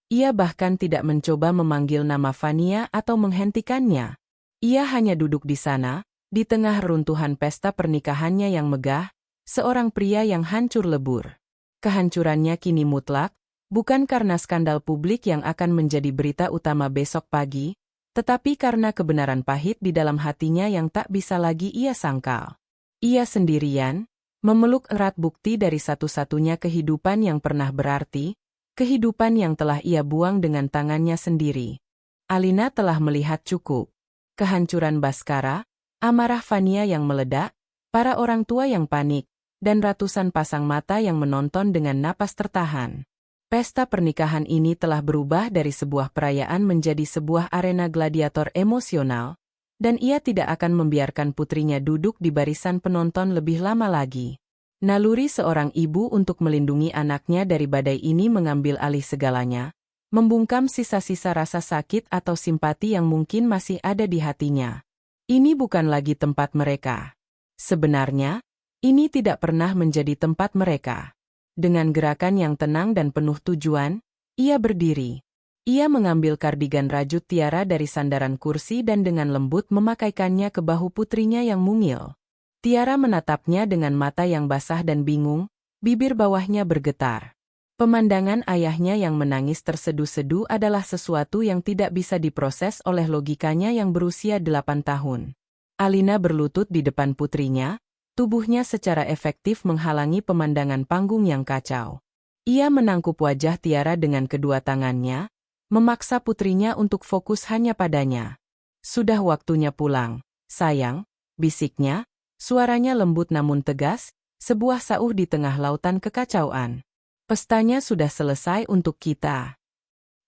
Ia bahkan tidak mencoba memanggil nama Vania atau menghentikannya. Ia hanya duduk di sana, di tengah runtuhan pesta pernikahannya yang megah, seorang pria yang hancur lebur. Kehancurannya kini mutlak, bukan karena skandal publik yang akan menjadi berita utama besok pagi, tetapi karena kebenaran pahit di dalam hatinya yang tak bisa lagi ia sangkal. Ia sendirian, memeluk erat bukti dari satu-satunya kehidupan yang pernah berarti, kehidupan yang telah ia buang dengan tangannya sendiri. Alina telah melihat cukup. Kehancuran Baskara, amarah Vania yang meledak, para orang tua yang panik, dan ratusan pasang mata yang menonton dengan napas tertahan. Pesta pernikahan ini telah berubah dari sebuah perayaan menjadi sebuah arena gladiator emosional, dan ia tidak akan membiarkan putrinya duduk di barisan penonton lebih lama lagi. Naluri seorang ibu untuk melindungi anaknya dari badai ini mengambil alih segalanya, membungkam sisa-sisa rasa sakit atau simpati yang mungkin masih ada di hatinya. Ini bukan lagi tempat mereka. Sebenarnya, ini tidak pernah menjadi tempat mereka. Dengan gerakan yang tenang dan penuh tujuan, ia berdiri. Ia mengambil kardigan rajut Tiara dari sandaran kursi dan dengan lembut memakaikannya ke bahu putrinya yang mungil. Tiara menatapnya dengan mata yang basah dan bingung, bibir bawahnya bergetar. Pemandangan ayahnya yang menangis tersedu-sedu adalah sesuatu yang tidak bisa diproses oleh logikanya yang berusia 8 tahun. Alina berlutut di depan putrinya, tubuhnya secara efektif menghalangi pemandangan panggung yang kacau. Ia menangkup wajah Tiara dengan kedua tangannya, memaksa putrinya untuk fokus hanya padanya. Sudah waktunya pulang, sayang, bisiknya, suaranya lembut namun tegas, sebuah sauh di tengah lautan kekacauan. Pestanya sudah selesai untuk kita.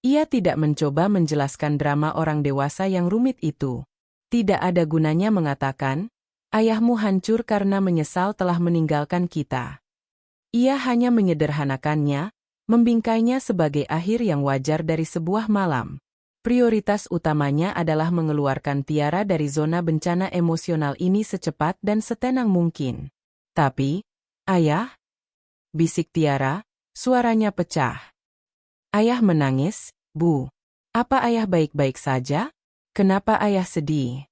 Ia tidak mencoba menjelaskan drama orang dewasa yang rumit itu. Tidak ada gunanya mengatakan, ayahmu hancur karena menyesal telah meninggalkan kita. Ia hanya menyederhanakannya, membingkainya sebagai akhir yang wajar dari sebuah malam. Prioritas utamanya adalah mengeluarkan Tiara dari zona bencana emosional ini secepat dan setenang mungkin. Tapi, ayah? Bisik Tiara, suaranya pecah. Ayah menangis, Bu. Apa ayah baik-baik saja? Kenapa ayah sedih?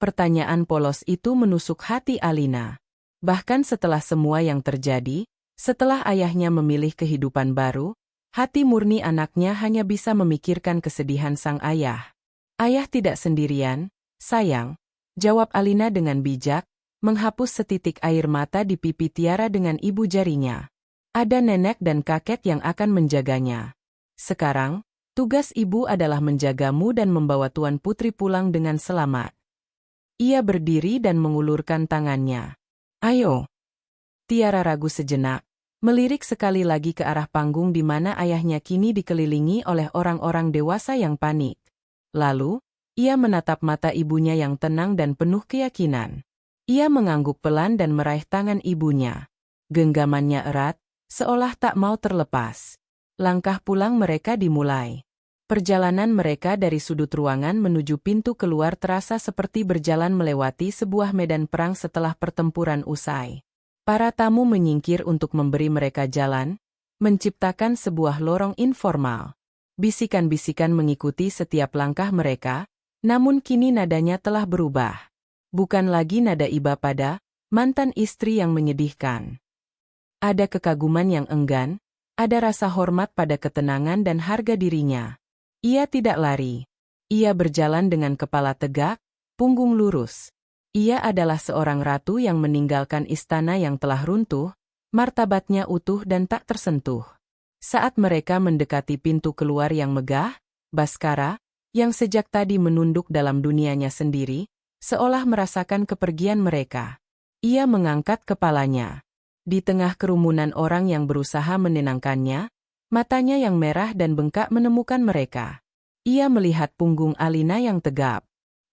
Pertanyaan polos itu menusuk hati Alina. Bahkan setelah semua yang terjadi, setelah ayahnya memilih kehidupan baru, hati murni anaknya hanya bisa memikirkan kesedihan sang ayah. Ayah tidak sendirian, sayang, jawab Alina dengan bijak, menghapus setitik air mata di pipi Tiara dengan ibu jarinya. Ada nenek dan kakek yang akan menjaganya. Sekarang, tugas ibu adalah menjagamu dan membawa Tuan Putri pulang dengan selamat. Ia berdiri dan mengulurkan tangannya. Ayo. Tiara ragu sejenak, melirik sekali lagi ke arah panggung di mana ayahnya kini dikelilingi oleh orang-orang dewasa yang panik. Lalu, ia menatap mata ibunya yang tenang dan penuh keyakinan. Ia mengangguk pelan dan meraih tangan ibunya. Genggamannya erat, seolah tak mau terlepas. Langkah pulang mereka dimulai. Perjalanan mereka dari sudut ruangan menuju pintu keluar terasa seperti berjalan melewati sebuah medan perang setelah pertempuran usai. Para tamu menyingkir untuk memberi mereka jalan, menciptakan sebuah lorong informal. Bisikan-bisikan mengikuti setiap langkah mereka, namun kini nadanya telah berubah. Bukan lagi nada iba pada mantan istri yang menyedihkan. Ada kekaguman yang enggan, ada rasa hormat pada ketenangan dan harga dirinya. Ia tidak lari. Ia berjalan dengan kepala tegak, punggung lurus. Ia adalah seorang ratu yang meninggalkan istana yang telah runtuh, martabatnya utuh dan tak tersentuh. Saat mereka mendekati pintu keluar yang megah, Baskara, yang sejak tadi menunduk dalam dunianya sendiri, seolah merasakan kepergian mereka. Ia mengangkat kepalanya. Di tengah kerumunan orang yang berusaha menenangkannya, matanya yang merah dan bengkak menemukan mereka. Ia melihat punggung Alina yang tegap.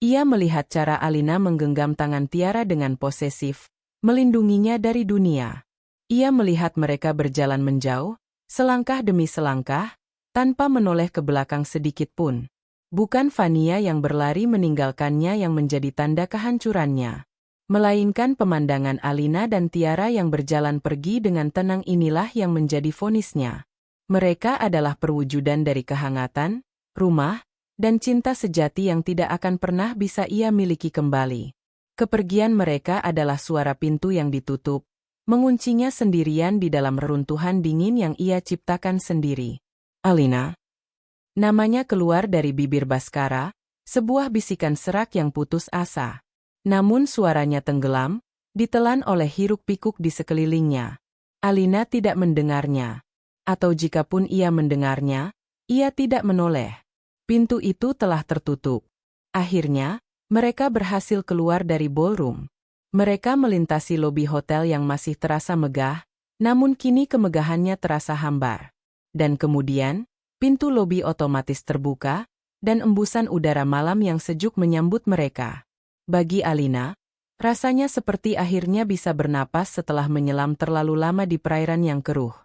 Ia melihat cara Alina menggenggam tangan Tiara dengan posesif, melindunginya dari dunia. Ia melihat mereka berjalan menjauh, selangkah demi selangkah, tanpa menoleh ke belakang sedikit pun. Bukan Vania yang berlari meninggalkannya yang menjadi tanda kehancurannya, melainkan pemandangan Alina dan Tiara yang berjalan pergi dengan tenang inilah yang menjadi vonisnya. Mereka adalah perwujudan dari kehangatan, rumah, dan cinta sejati yang tidak akan pernah bisa ia miliki kembali. Kepergian mereka adalah suara pintu yang ditutup, menguncinya sendirian di dalam reruntuhan dingin yang ia ciptakan sendiri. Alina. Namanya keluar dari bibir Baskara, sebuah bisikan serak yang putus asa. Namun suaranya tenggelam, ditelan oleh hiruk-pikuk di sekelilingnya. Alina tidak mendengarnya. Atau jikapun ia mendengarnya, ia tidak menoleh. Pintu itu telah tertutup. Akhirnya, mereka berhasil keluar dari ballroom. Mereka melintasi lobi hotel yang masih terasa megah, namun kini kemegahannya terasa hambar. Dan kemudian, pintu lobi otomatis terbuka, dan embusan udara malam yang sejuk menyambut mereka. Bagi Alina, rasanya seperti akhirnya bisa bernapas setelah menyelam terlalu lama di perairan yang keruh.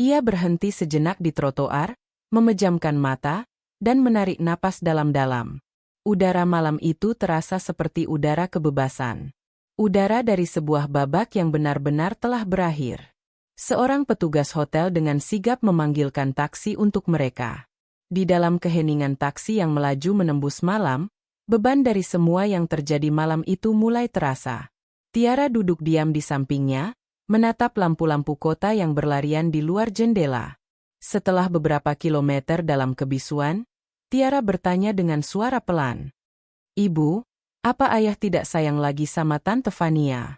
Ia berhenti sejenak di trotoar, memejamkan mata, dan menarik napas dalam-dalam. Udara malam itu terasa seperti udara kebebasan. Udara dari sebuah babak yang benar-benar telah berakhir. Seorang petugas hotel dengan sigap memanggilkan taksi untuk mereka. Di dalam keheningan taksi yang melaju menembus malam, beban dari semua yang terjadi malam itu mulai terasa. Tiara duduk diam di sampingnya, menatap lampu-lampu kota yang berlarian di luar jendela. Setelah beberapa kilometer dalam kebisuan, Tiara bertanya dengan suara pelan. "Ibu, apa ayah tidak sayang lagi sama Tante Vania?"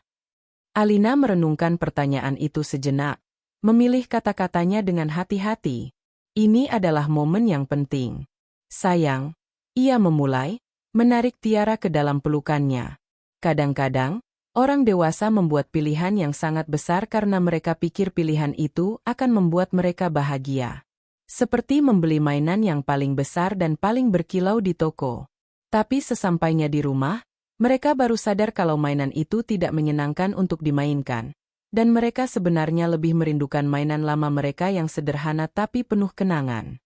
Alina merenungkan pertanyaan itu sejenak, memilih kata-katanya dengan hati-hati. Ini adalah momen yang penting. "Sayang," ia memulai, menarik Tiara ke dalam pelukannya. Kadang-kadang, orang dewasa membuat pilihan yang sangat besar karena mereka pikir pilihan itu akan membuat mereka bahagia. Seperti membeli mainan yang paling besar dan paling berkilau di toko. Tapi sesampainya di rumah, mereka baru sadar kalau mainan itu tidak menyenangkan untuk dimainkan. Dan mereka sebenarnya lebih merindukan mainan lama mereka yang sederhana tapi penuh kenangan.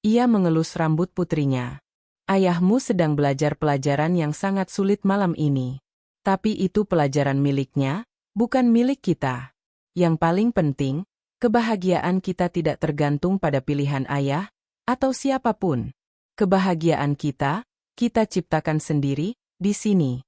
Ia mengelus rambut putrinya. "Ayahmu sedang belajar pelajaran yang sangat sulit malam ini. Tapi itu pelajaran miliknya, bukan milik kita. Yang paling penting, kebahagiaan kita tidak tergantung pada pilihan ayah, atau siapapun. Kebahagiaan kita ciptakan sendiri, di sini."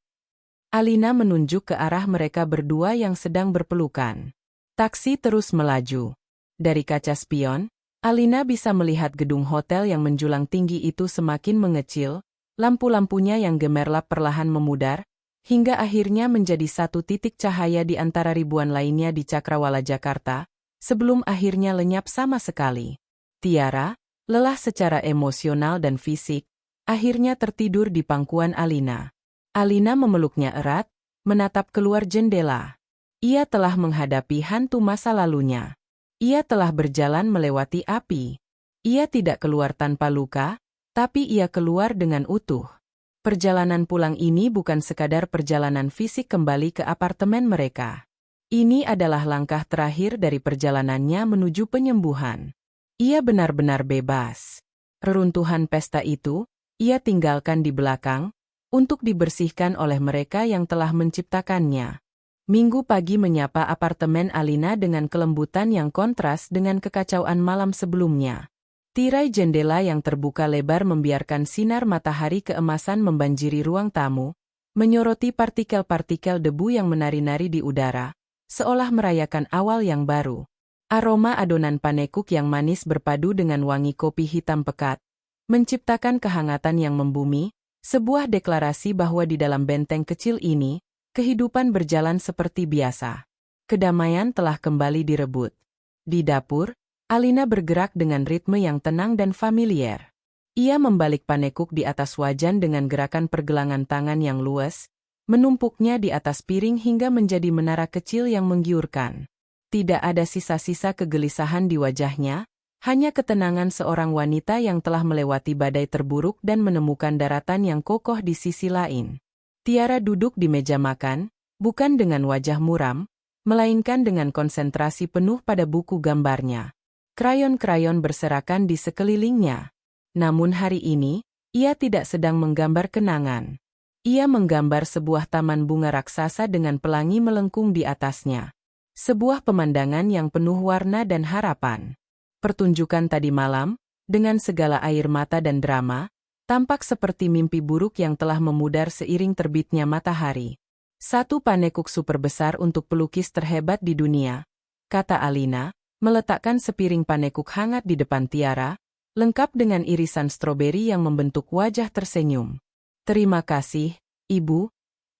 Alina menunjuk ke arah mereka berdua yang sedang berpelukan. Taksi terus melaju. Dari kaca spion, Alina bisa melihat gedung hotel yang menjulang tinggi itu semakin mengecil, lampu-lampunya yang gemerlap perlahan memudar, hingga akhirnya menjadi satu titik cahaya di antara ribuan lainnya di Cakrawala Jakarta, sebelum akhirnya lenyap sama sekali. Tiara, lelah secara emosional dan fisik, akhirnya tertidur di pangkuan Alina. Alina memeluknya erat, menatap keluar jendela. Ia telah menghadapi hantu masa lalunya. Ia telah berjalan melewati api. Ia tidak keluar tanpa luka, tapi ia keluar dengan utuh. Perjalanan pulang ini bukan sekadar perjalanan fisik kembali ke apartemen mereka. Ini adalah langkah terakhir dari perjalanannya menuju penyembuhan. Ia benar-benar bebas. Reruntuhan pesta itu, ia tinggalkan di belakang, untuk dibersihkan oleh mereka yang telah menciptakannya. Minggu pagi menyapa apartemen Alina dengan kelembutan yang kontras dengan kekacauan malam sebelumnya. Tirai jendela yang terbuka lebar membiarkan sinar matahari keemasan membanjiri ruang tamu, menyoroti partikel-partikel debu yang menari-nari di udara, seolah merayakan awal yang baru. Aroma adonan panekuk yang manis berpadu dengan wangi kopi hitam pekat, menciptakan kehangatan yang membumi, Sebuah deklarasi bahwa di dalam benteng kecil ini, kehidupan berjalan seperti biasa. Kedamaian telah kembali direbut. Di dapur, Alina bergerak dengan ritme yang tenang dan familiar. Ia membalik panekuk di atas wajan dengan gerakan pergelangan tangan yang luas, menumpuknya di atas piring hingga menjadi menara kecil yang menggiurkan. Tidak ada sisa-sisa kegelisahan di wajahnya, hanya ketenangan seorang wanita yang telah melewati badai terburuk dan menemukan daratan yang kokoh di sisi lain. Tiara duduk di meja makan, bukan dengan wajah muram, melainkan dengan konsentrasi penuh pada buku gambarnya. Krayon-krayon berserakan di sekelilingnya. Namun hari ini, ia tidak sedang menggambar kenangan. Ia menggambar sebuah taman bunga raksasa dengan pelangi melengkung di atasnya. Sebuah pemandangan yang penuh warna dan harapan. Pertunjukan tadi malam, dengan segala air mata dan drama, tampak seperti mimpi buruk yang telah memudar seiring terbitnya matahari. Satu panekuk super besar untuk pelukis terhebat di dunia, kata Alina, meletakkan sepiring panekuk hangat di depan Tiara, lengkap dengan irisan stroberi yang membentuk wajah tersenyum. Terima kasih, Ibu,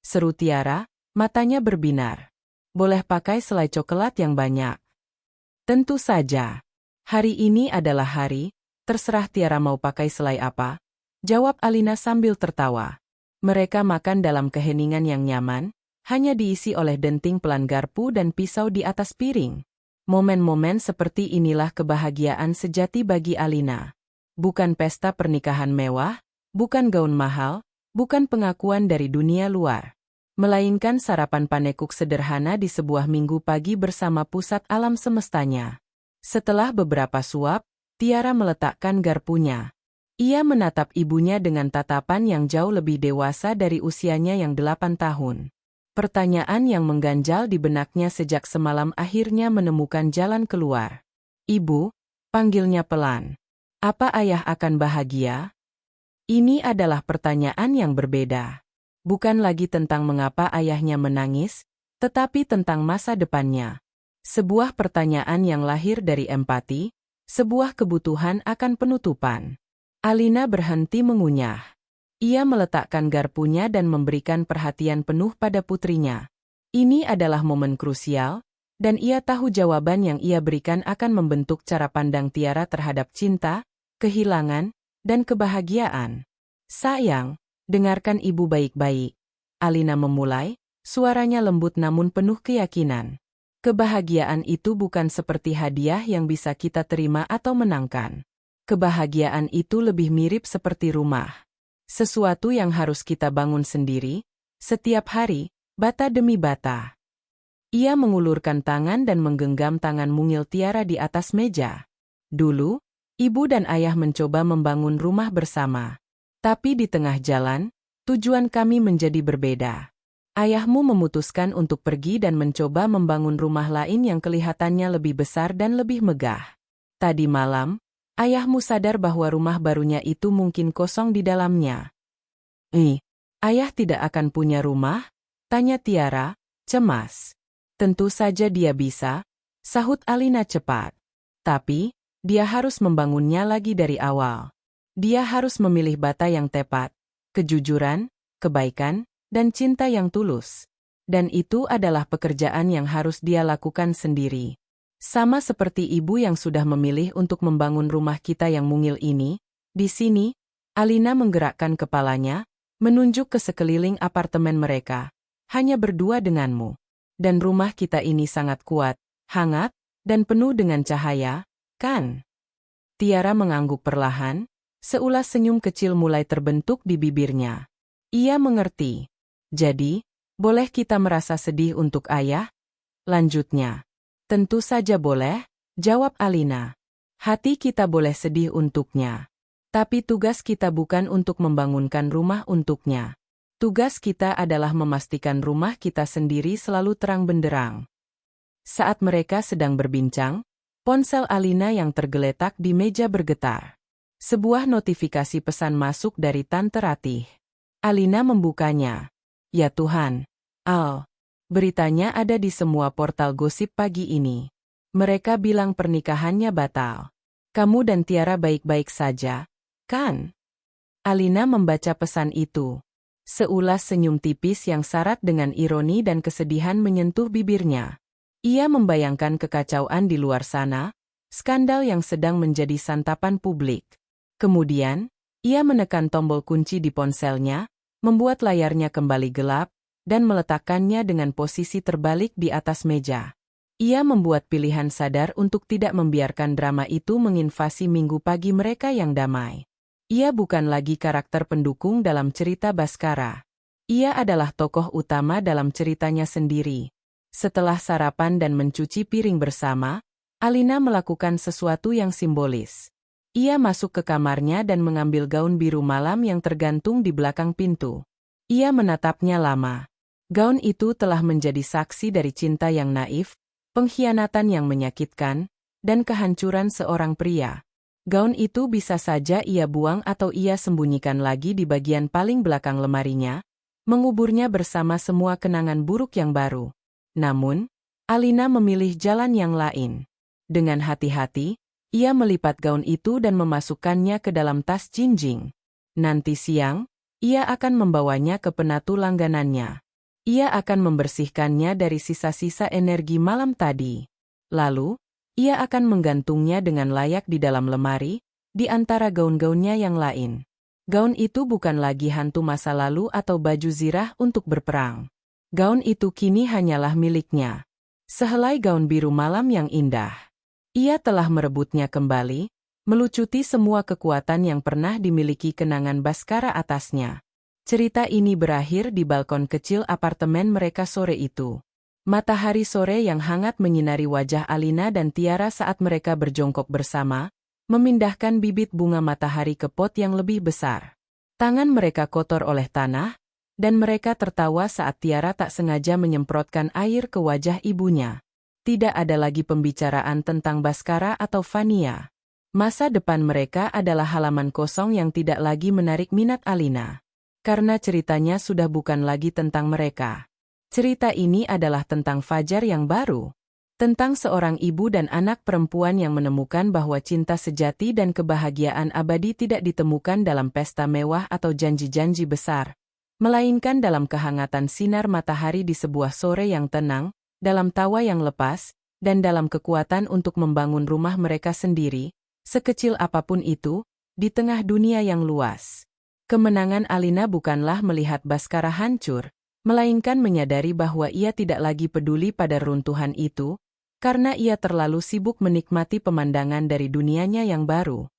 seru Tiara, matanya berbinar. Boleh pakai selai coklat yang banyak? Tentu saja. Hari ini adalah hari, terserah Tiara mau pakai selai apa, jawab Alina sambil tertawa. Mereka makan dalam keheningan yang nyaman, hanya diisi oleh denting pelan garpu dan pisau di atas piring. Momen-momen seperti inilah kebahagiaan sejati bagi Alina. Bukan pesta pernikahan mewah, bukan gaun mahal, bukan pengakuan dari dunia luar. Melainkan sarapan panekuk sederhana di sebuah minggu pagi bersama pusat alam semestanya. Setelah beberapa suap, Tiara meletakkan garpunya. Ia menatap ibunya dengan tatapan yang jauh lebih dewasa dari usianya yang 8 tahun. Pertanyaan yang mengganjal di benaknya sejak semalam akhirnya menemukan jalan keluar. Ibu, panggilnya pelan. Apa ayah akan bahagia? Ini adalah pertanyaan yang berbeda. Bukan lagi tentang mengapa ayahnya menangis, tetapi tentang masa depannya. Sebuah pertanyaan yang lahir dari empati, sebuah kebutuhan akan penutupan. Alina berhenti mengunyah. Ia meletakkan garpunya dan memberikan perhatian penuh pada putrinya. Ini adalah momen krusial, dan ia tahu jawaban yang ia berikan akan membentuk cara pandang Tiara terhadap cinta, kehilangan, dan kebahagiaan. Sayang, dengarkan ibu baik-baik. Alina memulai, suaranya lembut namun penuh keyakinan. Kebahagiaan itu bukan seperti hadiah yang bisa kita terima atau menangkan. Kebahagiaan itu lebih mirip seperti rumah. Sesuatu yang harus kita bangun sendiri, setiap hari, bata demi bata. Ia mengulurkan tangan dan menggenggam tangan mungil Tiara di atas meja. Dulu, ibu dan ayah mencoba membangun rumah bersama. Tapi di tengah jalan, tujuan kami menjadi berbeda. Ayahmu memutuskan untuk pergi dan mencoba membangun rumah lain yang kelihatannya lebih besar dan lebih megah. Tadi malam, ayahmu sadar bahwa rumah barunya itu mungkin kosong di dalamnya. Ayah tidak akan punya rumah? Tanya Tiara, cemas. Tentu saja dia bisa, sahut Alina cepat. Tapi, dia harus membangunnya lagi dari awal. Dia harus memilih bata yang tepat, kejujuran, kebaikan, dan cinta yang tulus. Dan itu adalah pekerjaan yang harus dia lakukan sendiri. Sama seperti ibu yang sudah memilih untuk membangun rumah kita yang mungil ini, di sini, Alina menggerakkan kepalanya, menunjuk ke sekeliling apartemen mereka. Hanya berdua denganmu. Dan rumah kita ini sangat kuat, hangat, dan penuh dengan cahaya, kan? Tiara mengangguk perlahan, seulas senyum kecil mulai terbentuk di bibirnya. Ia mengerti. Jadi, boleh kita merasa sedih untuk ayah? Lanjutnya. Tentu saja boleh, jawab Alina. Hati kita boleh sedih untuknya. Tapi tugas kita bukan untuk membangunkan rumah untuknya. Tugas kita adalah memastikan rumah kita sendiri selalu terang benderang. Saat mereka sedang berbincang, ponsel Alina yang tergeletak di meja bergetar. Sebuah notifikasi pesan masuk dari Tante Ratih. Alina membukanya. Ya Tuhan, Al. Beritanya ada di semua portal gosip pagi ini. Mereka bilang pernikahannya batal. Kamu dan Tiara baik-baik saja, kan? Alina membaca pesan itu. Seulas senyum tipis yang syarat dengan ironi dan kesedihan menyentuh bibirnya. Ia membayangkan kekacauan di luar sana, skandal yang sedang menjadi santapan publik. Kemudian, ia menekan tombol kunci di ponselnya, membuat layarnya kembali gelap, dan meletakkannya dengan posisi terbalik di atas meja. Ia membuat pilihan sadar untuk tidak membiarkan drama itu menginvasi minggu pagi mereka yang damai. Ia bukan lagi karakter pendukung dalam cerita Bhaskara. Ia adalah tokoh utama dalam ceritanya sendiri. Setelah sarapan dan mencuci piring bersama, Alina melakukan sesuatu yang simbolis. Ia masuk ke kamarnya dan mengambil gaun biru malam yang tergantung di belakang pintu. Ia menatapnya lama. Gaun itu telah menjadi saksi dari cinta yang naif, pengkhianatan yang menyakitkan, dan kehancuran seorang pria. Gaun itu bisa saja ia buang atau ia sembunyikan lagi di bagian paling belakang lemarinya, menguburnya bersama semua kenangan buruk yang baru. Namun, Alina memilih jalan yang lain. Dengan hati-hati, ia melipat gaun itu dan memasukkannya ke dalam tas jinjing. Nanti siang, ia akan membawanya ke penatu langganannya. Ia akan membersihkannya dari sisa-sisa energi malam tadi. Lalu, ia akan menggantungnya dengan layak di dalam lemari, di antara gaun-gaunnya yang lain. Gaun itu bukan lagi hantu masa lalu atau baju zirah untuk berperang. Gaun itu kini hanyalah miliknya. Sehelai gaun biru malam yang indah. Ia telah merebutnya kembali, melucuti semua kekuatan yang pernah dimiliki kenangan Bhaskara atasnya. Cerita ini berakhir di balkon kecil apartemen mereka sore itu. Matahari sore yang hangat menyinari wajah Alina dan Tiara saat mereka berjongkok bersama, memindahkan bibit bunga matahari ke pot yang lebih besar. Tangan mereka kotor oleh tanah, dan mereka tertawa saat Tiara tak sengaja menyemprotkan air ke wajah ibunya. Tidak ada lagi pembicaraan tentang Bhaskara atau Vania. Masa depan mereka adalah halaman kosong yang tidak lagi menarik minat Alina. Karena ceritanya sudah bukan lagi tentang mereka. Cerita ini adalah tentang Fajar yang baru. Tentang seorang ibu dan anak perempuan yang menemukan bahwa cinta sejati dan kebahagiaan abadi tidak ditemukan dalam pesta mewah atau janji-janji besar, melainkan dalam kehangatan sinar matahari di sebuah sore yang tenang, dalam tawa yang lepas, dan dalam kekuatan untuk membangun rumah mereka sendiri, sekecil apapun itu, di tengah dunia yang luas. Kemenangan Alina bukanlah melihat Bhaskara hancur, melainkan menyadari bahwa ia tidak lagi peduli pada runtuhan itu, karena ia terlalu sibuk menikmati pemandangan dari dunianya yang baru.